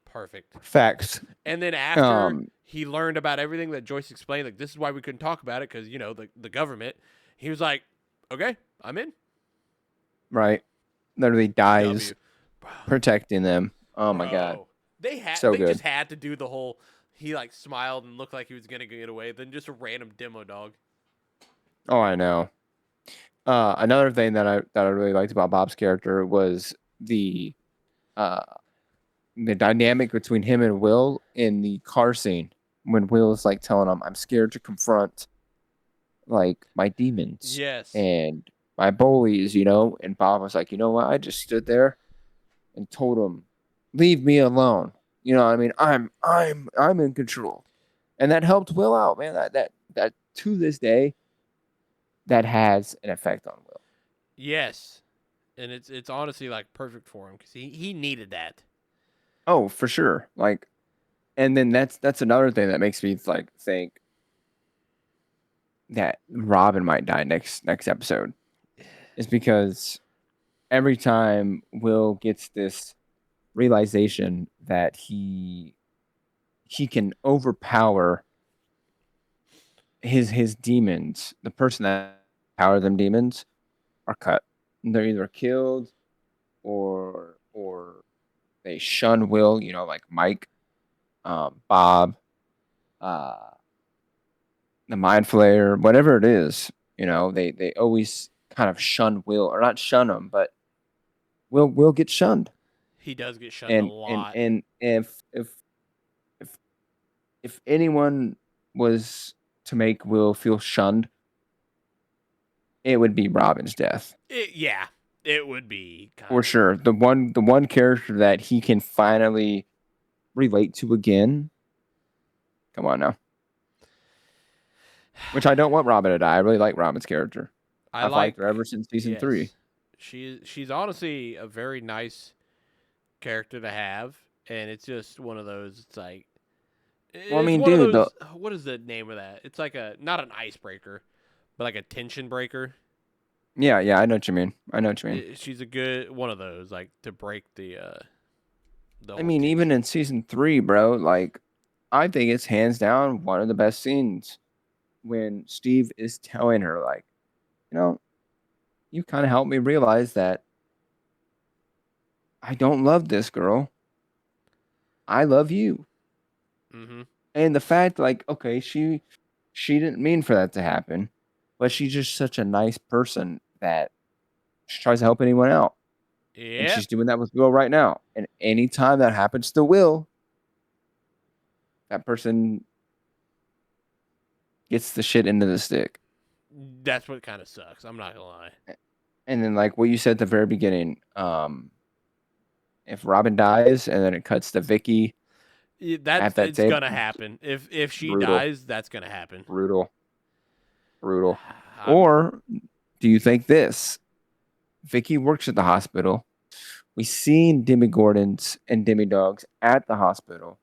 Perfect. facts. And then after Um, he learned about everything that Joyce explained, like this is why we couldn't talk about it because the government. He was like, okay, I'm in. right. Literally dies W. Bro, protecting them. Oh my God, so they good. just had to do the whole. He like smiled and looked like he was gonna get away. Then just a random demo dog. Oh, I know. Another thing that I really liked about Bob's character was uh the dynamic between him and Will in the car scene when Will is like telling him, "I'm scared to confront like my demons Yes, and my bullies," and Bob was like, "You know what? I just stood there and told him, leave me alone. You know what I mean? I'm in control." And that helped Will out, man. That to this day, that has an effect on Will. yes, and it's honestly like perfect for him because he needed that. Oh, for sure. Like, and then that's another thing that makes me like think that Robin might die next episode is because every time Will gets this realization that he can overpower his demons, the person that power them demons are cut. They're either killed or they shun Will, like Mike, Bob, uh, the Mind Flayer, whatever it is, they always kind of shun Will, or not shun him, but Will get shunned. He does get shunned a And lot. if if anyone was to make Will feel shunned, it would be Robin's death. Yeah, it would be For kind of. sure. The one character that he can finally relate to again. Come on now. Which I don't want Robin to die. I really like Robin's character. I've liked her ever since season 3. She's honestly a very nice character to have, and it's just one of those. It's like Well, I it's mean, one of dude, those. What is the name of that? It's like a not an icebreaker, but like a tension breaker. yeah, I know what you mean. I know what you mean. She's a good one of those, like to break the I whole mean, even tension. in season 3, bro, like, I think it's hands down one of the best scenes when Steve is telling her, like, you know, you kind of helped me realize that I don't love this girl. I love you. Mm-hmm. And the fact, like, okay, she didn't mean for that to happen, but she's just such a nice person that she tries to help anyone out. And Yep. she's doing that with Will right now. And anytime that happens to Will, that person gets the shit into the stick. That's what kind of sucks. I'm not gonna lie. And then, like what you said at the very beginning, if Robin dies and then it cuts to Vicky That's at that it's table, gonna happen. If she brutal, dies, that's gonna happen. brutal, brutal. I'm, Or do you think this? Vicky works at the hospital. We seen Demi Gordons and Demi Dogs at the hospital.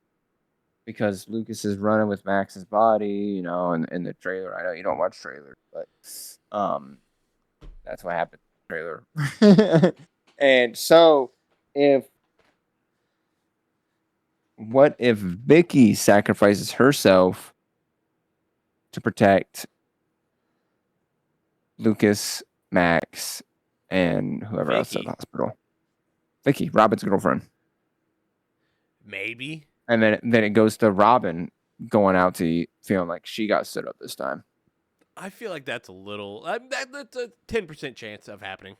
because Lucas is running with Max's body, in the trailer. I know you don't watch trailers, but that's what happened in the trailer. And so, what if Vicky sacrifices herself to protect Lucas, Max, and whoever else at the hospital? Vicky, Robin's girlfriend. Maybe. And then it goes to Robin going out to eat, feeling like she got stood up this time. I feel like that's a little. That's a 10% chance of happening.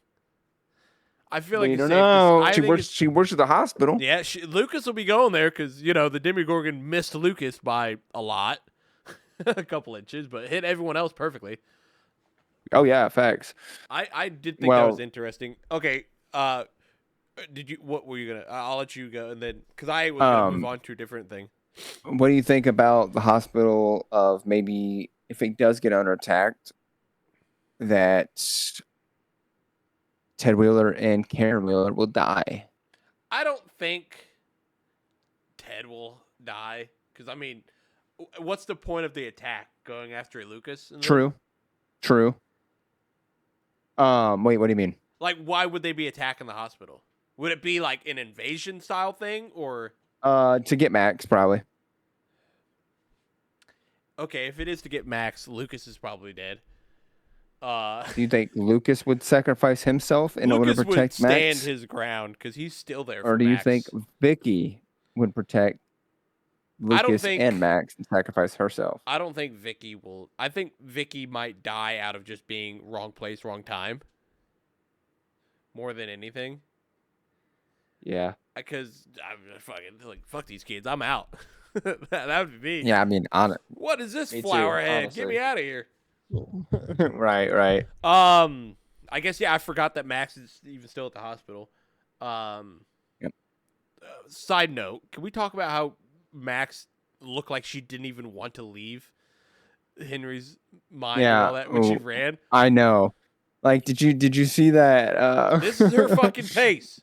I feel like you don't know. She works at the hospital. Yeah, Lucas will be going there because the Demogorgon missed Lucas by a lot, a couple inches, but hit everyone else perfectly. Oh yeah, facts. I did think that was interesting. Okay, what were you gonna? I'll let you go, and then because I was gonna move on to a different thing. What do you think about the hospital? Of maybe if it does get under attack, that Ted Wheeler and Karen Wheeler will die. I don't think Ted will die because what's the point of the attack? Going after Lucas? True. Wait, what do you mean? Like, why would they be attacking the hospital? Would it be like an invasion style thing, or to get Max probably? Okay, if it is to get Max, Lucas is probably dead. Do you think Lucas would sacrifice himself in order to protect Max? Lucas would stand his ground because he's still there. Or do you think Vicky would protect Lucas and Max and sacrifice herself? I don't think Vicky will. I think Vicky might die out of just being wrong place, wrong time. More than anything. Yeah. Because I'm fucking fuck these kids. I'm out. That would be me. Yeah, I mean, what is this flower head? Get me out of here. Right. I guess I forgot that Max is even still at the hospital. Yep. Side note: can we talk about how Max looked like she didn't even want to leave Henry's mind and all that when she ran? I know. Like, did you see that? This is her fucking pace.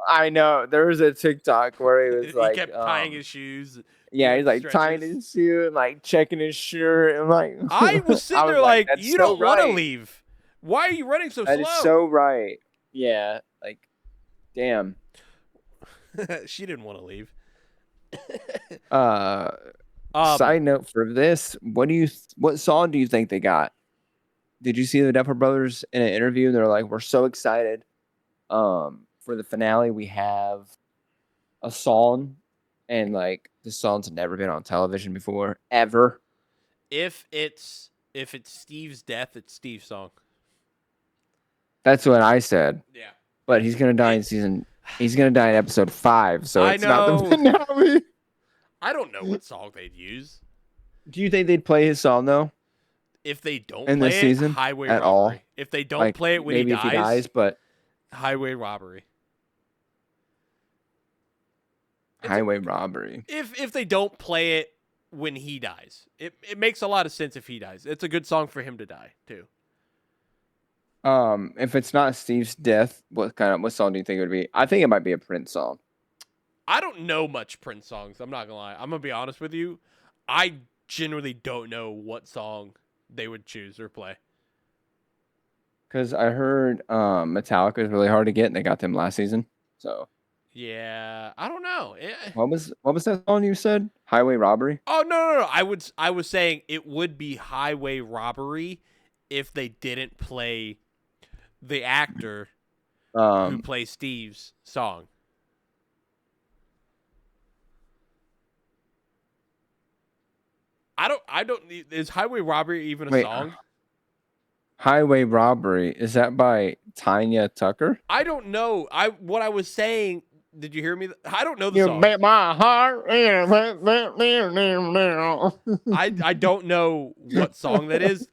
I know. There was a TikTok where he was he kept tying his shoes. Yeah, he's like tying his shoe and like checking his shirt and like. I was sitting there like you don't want to leave. Why are you running so slow? That is so right. Yeah, like, damn. She didn't want to leave. Side note for this, what song do you think they got? Did you see the Duffer Brothers in an interview? They're like, we're so excited. For the finale, we have a song, and like this song's never been on television before, ever. If it's Steve's death, it's Steve's song. That's what I said. Yeah. But he's gonna die He's gonna die in episode 5, so it's not the finale. I don't know what song they'd use. Do you think they'd play his song though? If they don't in play this season Highway at Robbery. all, if they don't play it when maybe if he dies, but Highway Robbery. Highway Robbery. If they don't play it when he dies, it makes a lot of sense if he dies. It's a good song for him to die too. If it's not Steve's death, what song do you think it would be? I think it might be a Prince song. I don't know much Prince songs. I'm not gonna lie. I'm gonna be honest with you. I generally don't know what song they would choose or play. Because I heard Metallica is really hard to get, and they got them last season. So yeah, I don't know. What was that song you said? Highway Robbery? Oh no. I was saying it would be Highway Robbery if they didn't play the actor who plays Steve's song. I don't. Is Highway Robbery even a song? Highway Robbery, is that by Tanya Tucker? I don't know. What I was saying. Did you hear me? I don't know the song. You bet my heart. I don't know what song that is.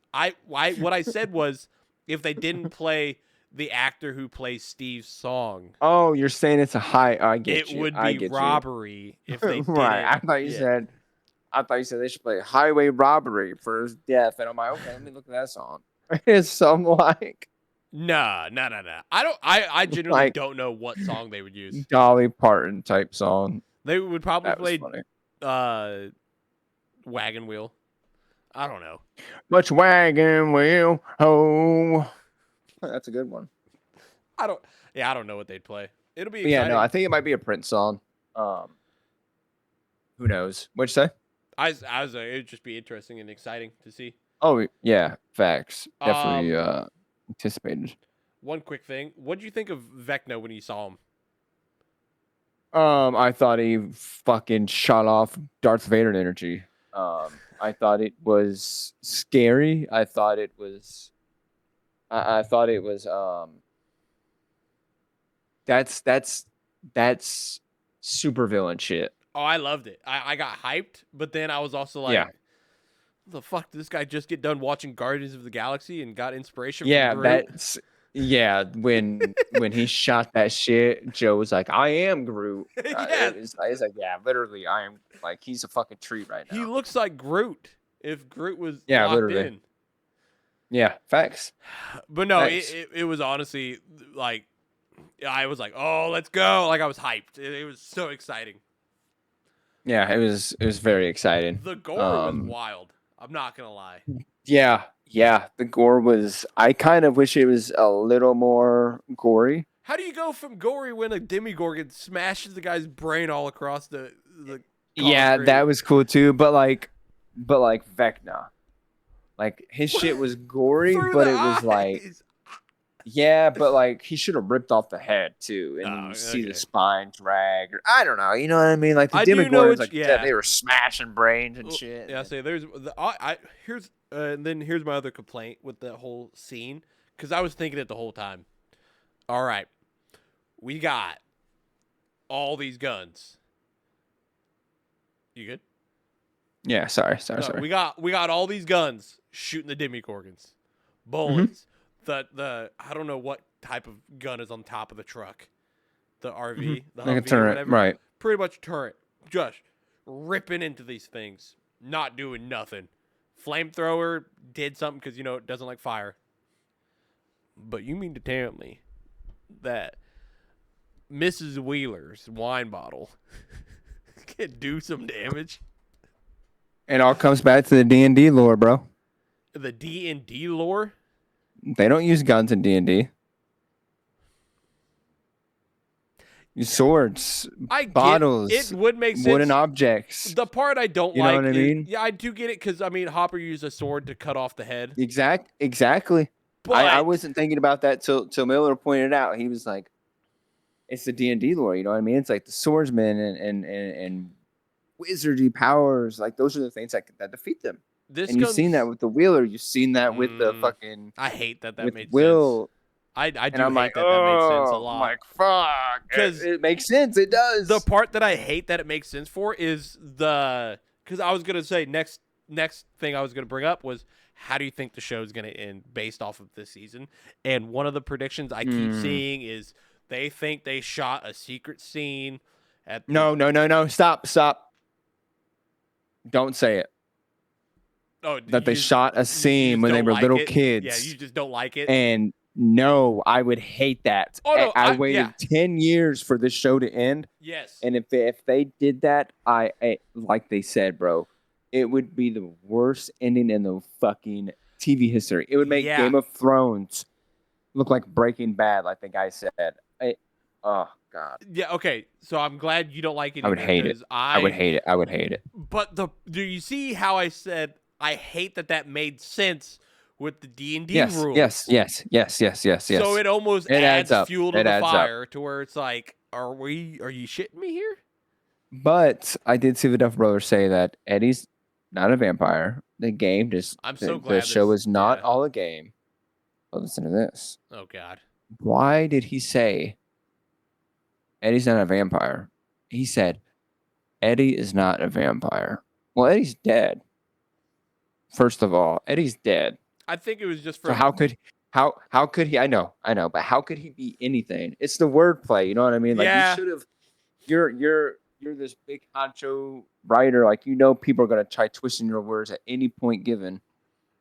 What I said was if they didn't play the actor who plays Steve's song. Oh, you're saying it's a high. I get it you. It would be robbery if they did. Right. I thought you said they should play Highway Robbery for his death, and I'm like, okay, let me look at that song. It's some like. No. I genuinely don't know what song they would use. Dolly Parton type song. They would probably play wagon wheel. I don't know. Much wagon wheel. Oh, that's a good one. I don't know what they'd play. It'll be But yeah, exciting. no, I think it might be a Prince song. Who knows? What'd you say? It'd just be interesting and exciting to see. Oh yeah, facts. Definitely Um, anticipated. One quick thing. What did you think of Vecna when you saw him? I thought he fucking shot off Darth Vader energy. I thought it was scary. I thought it was that's super villain shit. Oh, I loved it. I got hyped, but then I was also like, Yeah. the fuck did this guy just get done watching Guardians of the Galaxy and got inspiration Yeah, from Groot? when he shot that shit, Joe was like, "I am Groot." Yeah. It's like, yeah, literally, I am. Like, he's a fucking treat right He now. looks like Groot if Groot was Yeah, locked literally. in. Yeah, facts. But no, Thanks. it was honestly like, I was like, oh, let's go. Like I was hyped. It was so exciting. Yeah, it was very exciting. The gore was wild. I'm not going to lie. Yeah, the gore was. I kind of wish it was a little more gory. How do you go from gory when a Demigorgon smashes the guy's brain all across the Yeah, concrete? that was cool too. But like Vecna, like his shit was gory, Through but the it was like, eyes. yeah, but like he should have ripped off the head too, and then Oh, you see okay. the spine drag. Or, I don't know, you know what I mean? Like the I do know Demogorgons, what like you- you said, yeah. they were smashing brains and shit. Yeah, say there's here's and then here's my other complaint with the whole scene because I was thinking it the whole time. All right, we got all these guns. You good? Yeah, sorry. No, we got all these guns shooting the Demigorgons, bullets. The I don't know what type of gun is on top of the truck, the RV, the Like a Humvee or turret, whatever. right? Pretty much turret, just ripping into these things, not doing nothing. Flamethrower did something because it doesn't like fire. But you mean to tell me that Mrs. Wheeler's wine bottle can do some damage? It all comes back to the D&D lore, bro. The D&D lore? They don't use guns in D&D. Use swords, I get bottles, it would make sense. wooden objects. The part I don't You know like what I mean? yeah, I do get it because Hopper used a sword to cut off the head. Exactly. But I wasn't thinking about that till Miller pointed out. He was like, "It's the D&D lore." You know what I mean? It's like the swordsmen and wizardry powers. Like those are the things that defeat them. this And you've seen that with the Wheeler. You've seen that with the Mm, fucking I hate that with made Will. sense. I do And hate I'm like, that made sense a oh, lot. like fuck, 'Cause it makes sense. It does. The part that I hate that it makes sense for is because I was gonna say next thing I was gonna bring up was how do you think the show is gonna end based off of this season? And one of the predictions I keep seeing is they think they shot a secret scene at the, No. Stop. Don't say it. oh, That they you- shot a you scene just when they don't were like little it? kids. Yeah, you just don't like it. And no, I would hate that. Oh, no, I I- waited yeah. 10 years for this show to end. Yes. And if they did that, I like they said, bro, it would be the worst ending in the fucking TV history. It would make Yeah. Game of Thrones look like Breaking Bad, like the guy said. Oh God, Yeah. Okay. So I'm glad you don't like it. I would either, hate it. 'cause I would hate it. But do you see how I said I hate that made sense with the D&D Yes, rules? yes. So it almost It adds adds up. fuel to It the adds up. fire to where it's like, are you shitting me here? But I did see the Duff Brothers say that Eddie's not a vampire. The game just I'm so the glad show this- is not yeah. all a game. But listen to this. Oh God. Why did he say Eddie's not a vampire? He said Eddie is not a vampire. Well, Eddie's dead. First of all, Eddie's dead. I think it was just for So how could he? I know, but how could he be anything? It's the wordplay. You know what I mean? Like Yeah. you should have. You're this big honcho writer. Like people are gonna try twisting your words at any point given,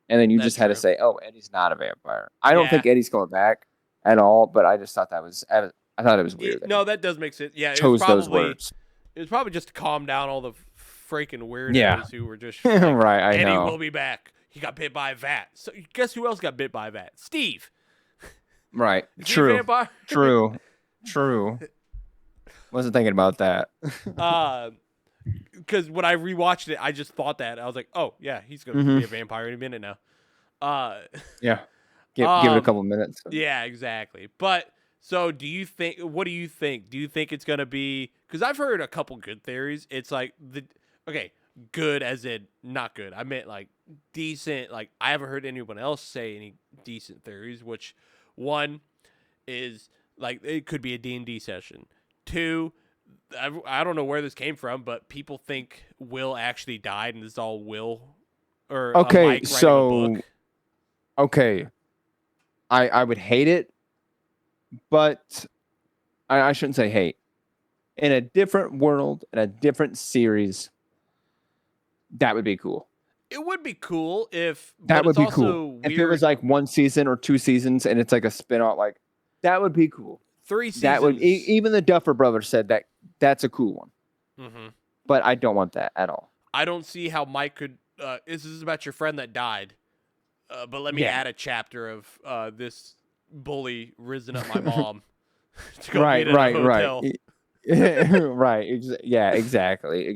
and then you That's just had to true. say, "Oh, Eddie's not a vampire." I don't Yeah. think Eddie's going back at all, but I just thought I thought it was weird. that no, he that does make sense. Yeah, chose those words. It was probably just to calm down all the freaking weirdos Yeah. who were just like, Right, I Eddie know. will be back. He got bit by a vat. So guess who else got bit by a vat? Steve. Right. Is he a True. vampire? True. Wasn't thinking about that. Because when I rewatched it, I just thought that. I was like, oh, yeah, he's going to be a vampire any minute now. Yeah. Give it a couple minutes. Yeah, exactly. But so what do you think? Do you think it's going to be, because I've heard a couple good theories. It's like good as in not good. I meant like decent. Like I haven't heard anyone else say any decent theories, which one is like it could be a D&D session. Two, I don't know where this came from, but people think Will actually died and this is all Will or Mike writing a book. Okay. I would hate it, but I shouldn't say hate. In a different world, in a different series, that would be cool. It would be cool if that would be cool if it was like 1 season or 2 seasons and it's like a spin-off. Like that would be cool. 3 seasons. That would even the Duffer Brothers said that that's a cool one. Mm-hmm. But I don't want that at all. I don't see how Mike could. This is about your friend that died. But let me add a chapter of this bully risen up my mom to go meet at a hotel. Right. Yeah, exactly.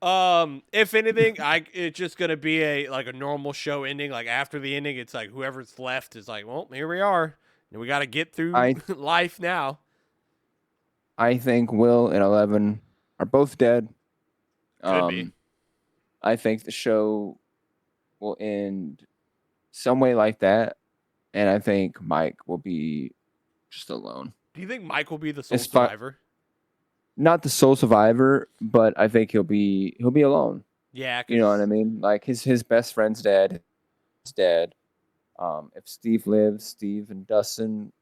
If anything, it's just gonna be a normal show ending. Like after the ending, it's like whoever's left is like, well, here we are, and we got to get through life now. I think Will and 11 are both dead. Could be. I think the show will end some way like that, and I think Mike will be just alone. Do you think Mike will be the sole survivor? Not the sole survivor, but I think he'll be alone. Yeah, you know what I mean. Like his best friend's dead. He's dead. If Steve lives, Steve and Dustin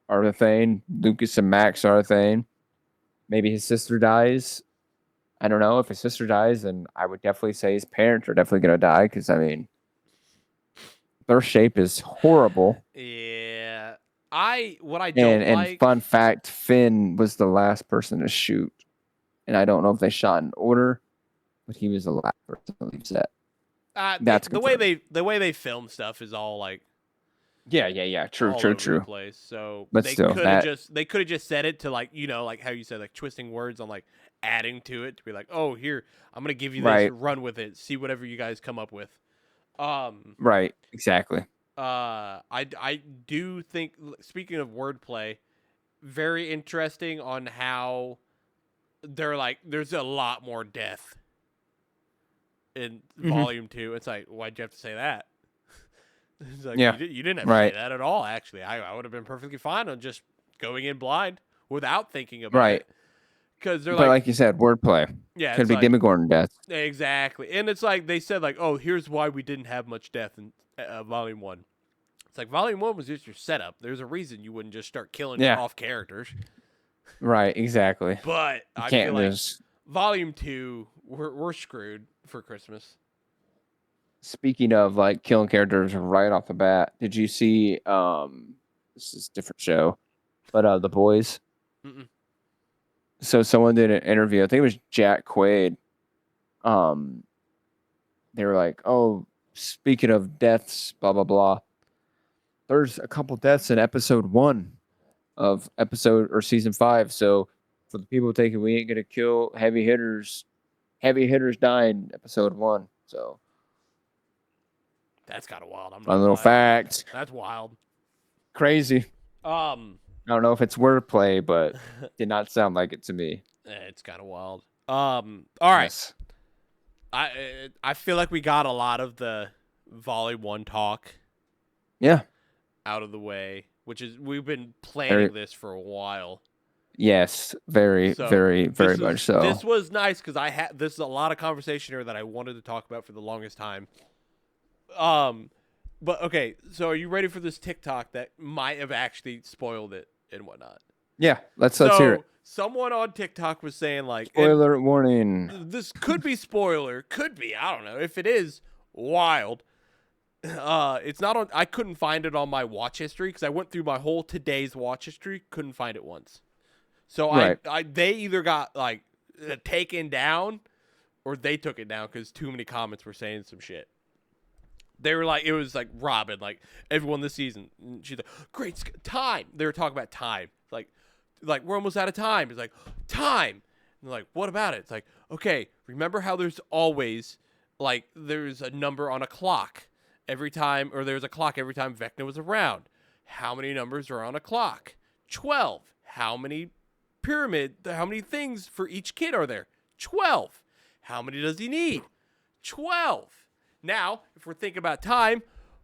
are a thing. Lucas and Max are a thing. Maybe his sister dies. I don't know. If his sister dies, then I would definitely say his parents are definitely gonna die because I mean, their shape is horrible. Yeah. What I don't like. And fun fact, Finn was the last person to shoot. And I don't know if they shot in order, but he was the last person to leave set. That's the way they film stuff is all like Yeah. True. The place. So but they still, they could have just said it to like how you said like twisting words on like adding to it to be like, oh, here, I'm gonna give you this, run with it, see whatever you guys come up with. Right, exactly. I do think, speaking of wordplay, very interesting on how they're like there's a lot more death in volume 2. It's like, why'd you have to say that? It's like, you didn't have to say that at all. Actually, I would have been perfectly fine on just going in blind without thinking about it. Because they're like you said, wordplay. Yeah, could be Demogorgon death. Exactly, and it's like they said, like, oh, here's why we didn't have much death in Volume 1. It's like Volume 1 was just your setup. There's a reason you wouldn't just start killing off characters. Right, exactly. But I feel like Volume 2, we're screwed for Christmas. Speaking of like killing characters right off the bat, did you see? This is a different show, but The Boys. Mm-mm. So someone did an interview. I think it was Jack Quaid. They were like, "Oh, speaking of deaths, blah blah blah. There's a couple deaths in episode 1 of season 5. So for the people thinking we ain't gonna kill heavy hitters died in episode 1. So that's kind of wild. A little fact. That's wild. Crazy. I don't know if it's wordplay, but did not sound like it to me. It's kind of wild. All right. Yes. I feel like we got a lot of the Volume 1 talk. Yeah. Out of the way, which is we've been planning this for a while. Yes, very much so. This was nice because this is a lot of conversation here that I wanted to talk about for the longest time. But okay, so are you ready for this TikTok that might have actually spoiled it and whatnot? Yeah, let's hear it. Someone on TikTok was saying like spoiler warning. This could be spoiler, could be, I don't know. If it is, wild. It's not on. I couldn't find it on my watch history because I went through my whole today's watch history, couldn't find it once. So they either got like taken down or they took it down because too many comments were saying some shit. They were like, it was like Robin, like everyone this season. She's like, great time. They were talking about time, like we're almost out of time. It's like time. And they're like, what about it? It's like, okay, remember how there's always like there's a number on a clock every time, or there's a clock every time Vecna was around. How many numbers are on a clock? 12. How many things for each kid are there? 12. How many does he need? 12. Now, if we're thinking about time,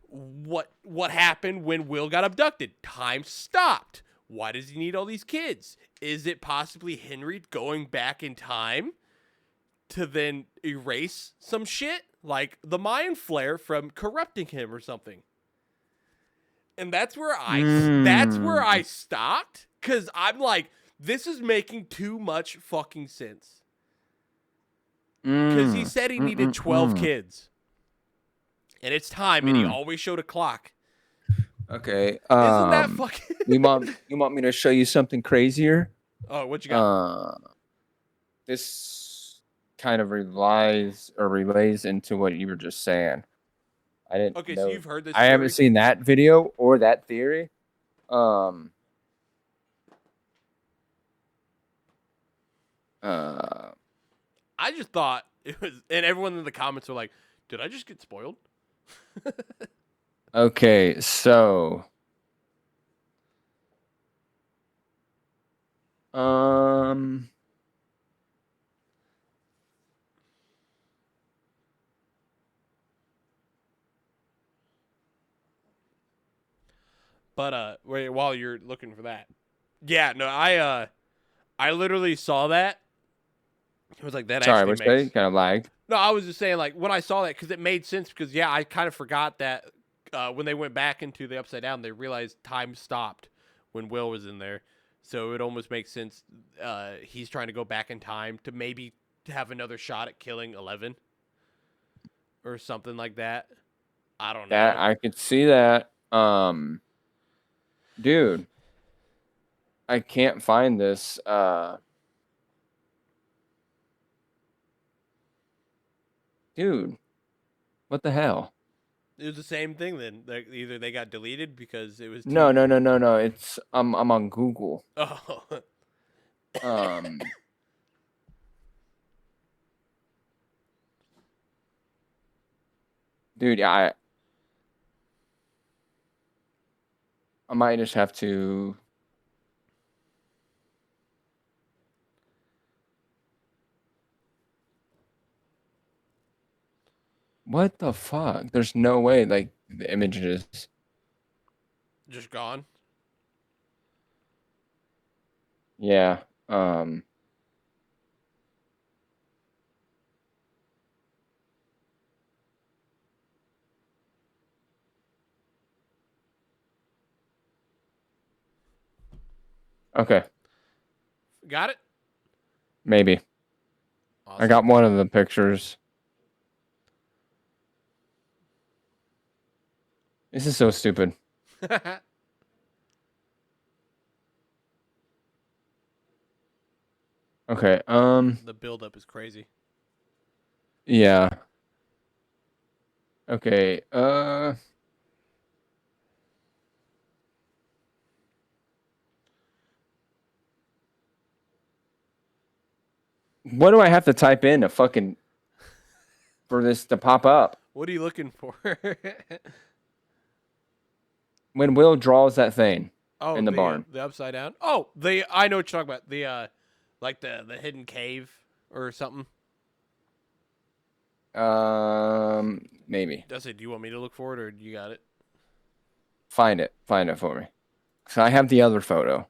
what happened when Will got abducted? Time stopped. Why does he need all these kids? Is it possibly Henry going back in time to then erase some shit? Like the mind flare from corrupting him or something. And that's where I stopped. Cause I'm like, this is making too much fucking sense. Cause he said he needed 12 kids. And it's time, and he always showed a clock. Okay. Isn't that fucking you want me to show you something crazier? Oh, what you got? This kind of relays into what you were just saying. I didn't Okay, know. so you've heard this I haven't seen that video or that theory. I just thought it was, and everyone in the comments were like, did I just get spoiled? Okay, so But wait, while you're looking for that, yeah, no, I literally saw that. It was like that. Sorry, actually what's that? Kind of lagged. No, I was just saying like when I saw that because it made sense because yeah, I kind of forgot that when they went back into the Upside Down, they realized time stopped when Will was in there, so it almost makes sense. He's trying to go back in time to maybe have another shot at killing 11 or something like that. I don't know. That I could see that. Dude, I can't find this. Dude, what the hell? It was the same thing then. Like, either they got deleted because it was No. It's I'm on Google. Oh. Dude, I might just have to. What the fuck? There's no way, like, the image is Just gone. Yeah. Okay. Got it? Maybe. Awesome. I got one of the pictures. This is so stupid. Okay. The buildup is crazy. Yeah. Okay. What do I have to type in to fucking for this to pop up? What are you looking for? When Will draws that thing Oh, in the barn. The Upside Down. Oh, I know what you're talking about. The like the hidden cave or something. Maybe. Does it? Do you want me to look for it, or you got it? Find it for me. So I have the other photo.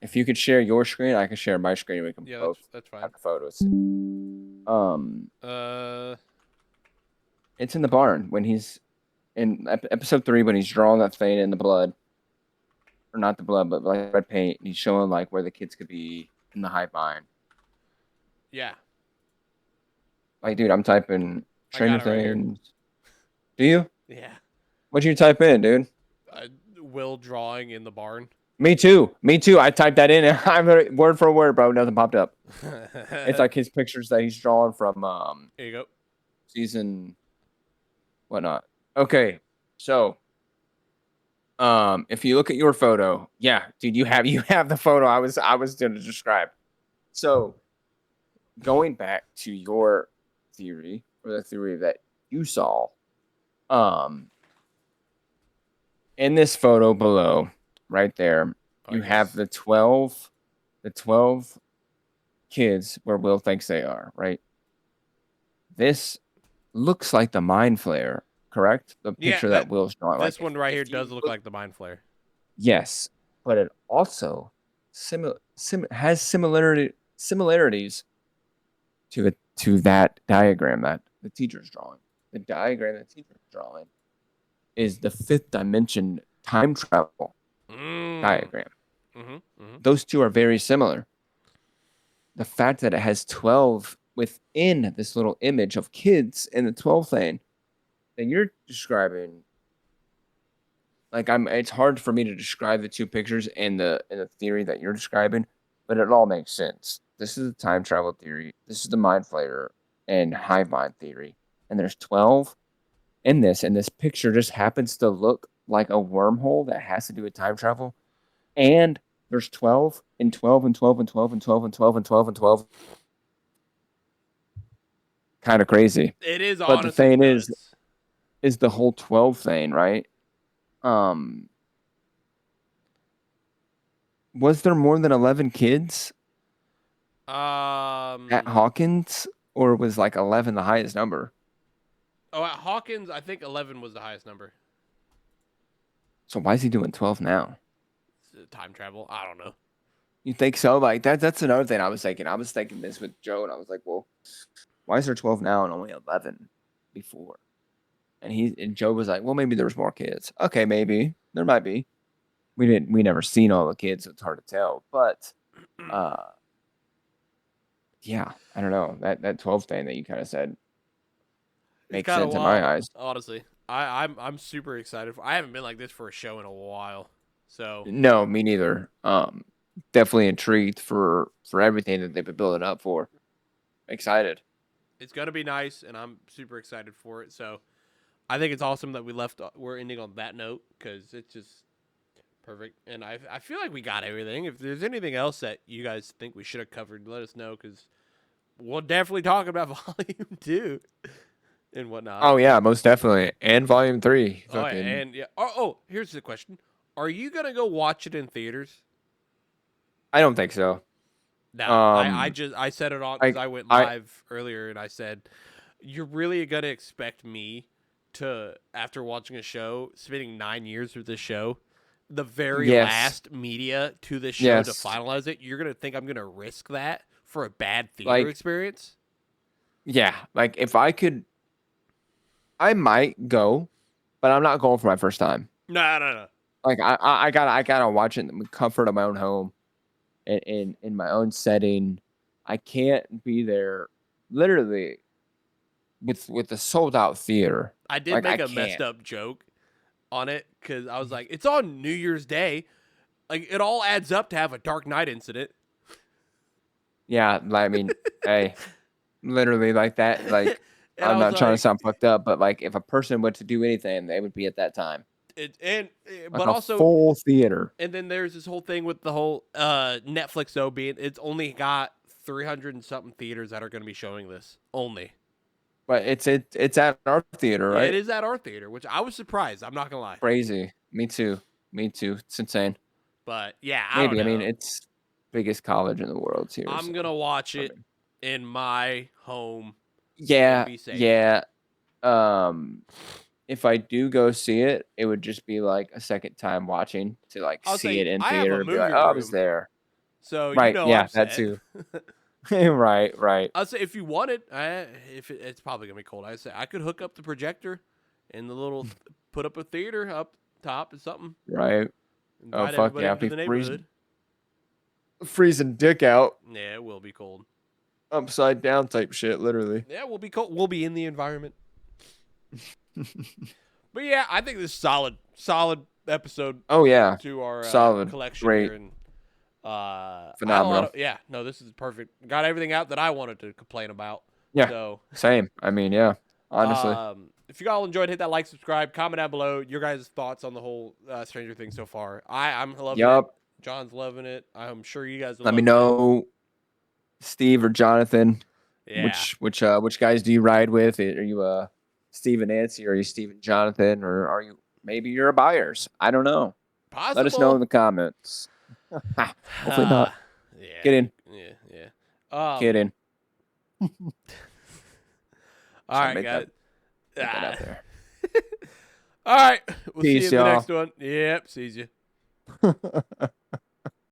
If you could share your screen, I can share my screen. We can both that's fine. have the photos. It's in the barn when he's in episode 3 when he's drawing that thing in the blood, or not the blood, but like red paint. And he's showing like where the kids could be in the hive mind. Yeah. Like, dude, I'm typing Stranger Things. Do you? Yeah. What'd you type in, dude? Will drawing in the barn. Me too. Me too. I typed that in and I'm word for word, bro. Nothing popped up. It's like his pictures that he's drawn from There you go. season whatnot. Okay. So if you look at your photo, yeah, dude, you have the photo I was gonna describe. So going back to your theory, or the theory that you saw, in this photo below, right there, Oh, you yes. have the 12 kids where Will thinks they are, right? This looks like the Mind Flayer, correct? The Yeah, picture that Will's drawing. this Like, one right if here you does look like the Mind Flayer. Yes, but it also has similarities to that diagram that the teacher's drawing. The diagram that the teacher's drawing is the fifth dimension time travel diagram. Those two are very similar. The fact that it has 12 within this little image of kids in the 12 thing, then you're describing. Like it's hard for me to describe the two pictures in the theory that you're describing, but it all makes sense. This is the time travel theory. This is the Mind Flayer and hive mind theory. And there's 12 in this, and this picture just happens to look like a wormhole that has to do with time travel. And there's 12 and 12 and 12 and 12 and 12 and 12 and 12 and 12. Kind of crazy. It is, but the honestly thing nuts. is the whole 12 thing, right? Was there more than 11 kids at Hawkins, or was like 11 the highest number? Oh, at Hawkins, I think 11 was the highest number. So why is he doing 12 now? Time travel? I don't know. You think so? Like that's another thing I was thinking. I was thinking this with Joe, and I was like, well, why is there 12 now and only 11 before? And Joe was like, well, maybe there was more kids. Okay, maybe there might be. We never seen all the kids, so it's hard to tell. But yeah, I don't know. That 12 thing that you kind of said makes sense in my eyes. Honestly, I'm super excited. I haven't been like this for a show in a while. So no, me neither. Definitely intrigued for everything that they've been building up for. Excited. It's gonna be nice, and I'm super excited for it. So I think it's awesome that we're ending on that note, because it's just perfect. And I feel like we got everything. If there's anything else that you guys think we should have covered, let us know, because we'll definitely talk about Volume 2 and whatnot. Oh yeah, most definitely. And Volume 3. Oh, and yeah. Oh, here's the question: are you gonna go watch it in theaters? I don't think so. No, I said it on because I went live earlier, and I said, you're really gonna expect me to, after watching a show, spending 9 years with this show, the very last media to this show to finalize it, you're gonna think I'm gonna risk that for a bad theater experience? Yeah, like if I could, I might go, but I'm not going for my first time. No. Like I gotta watch it in the comfort of my own home, in my own setting. I can't be there, literally, with a sold out theater. I did make a messed up joke on it, because I was like, it's on New Year's Day. Like, it all adds up to have a Dark Knight incident. Yeah, I mean, hey, literally like that. Like, I'm not trying to sound fucked up, but like, if a person were to do anything, they would be at that time. But also full theater. And then there's this whole thing with the whole Netflix, though, being it's only got 300 and something theaters that are going to be showing this only. But it's at our theater, right? Yeah, it is at our theater, which I was surprised. I'm not gonna lie. Crazy. Me too. It's insane. But yeah, I mean, it's biggest college in the world here. I'm gonna watch it in my home. Yeah. Yeah. If I do go see it, it would just be like a second time watching to like see it in theater and be like, oh, I was there. So right, yeah, that too. right. I'd say if you wanted, it's probably gonna be cold. I say I could hook up the projector and the little put up a theater up top or something. Right. Oh fuck yeah! Be freezing dick out. Yeah, it will be cold. Upside down type shit, literally. Yeah, we'll be cold. We'll be in the environment. But yeah, I think this is solid episode Oh yeah, to our solid, collection great, here, and I have a phenomenal. no, this is perfect. Got everything out that I wanted to complain about. Yeah, So, same. I mean, yeah, honestly. if you all enjoyed, hit that like, subscribe, comment down below your guys' thoughts on the whole Stranger Things so far. I'm loving it. Yup. John's loving it. I'm sure you guys will. Let me love know, Steve or Jonathan. it. Yeah. Which guys do you ride with? Are you Steve and Nancy? Or are you Steve and Jonathan? Or are you maybe you're a buyers? I don't know. Possible. Let us know in the comments. Hopefully not. Yeah. Get in. Yeah. Get in. All right, make guys. Get that out there. All right. We'll see you Peace, in the y'all. next one. Yep. Sees you.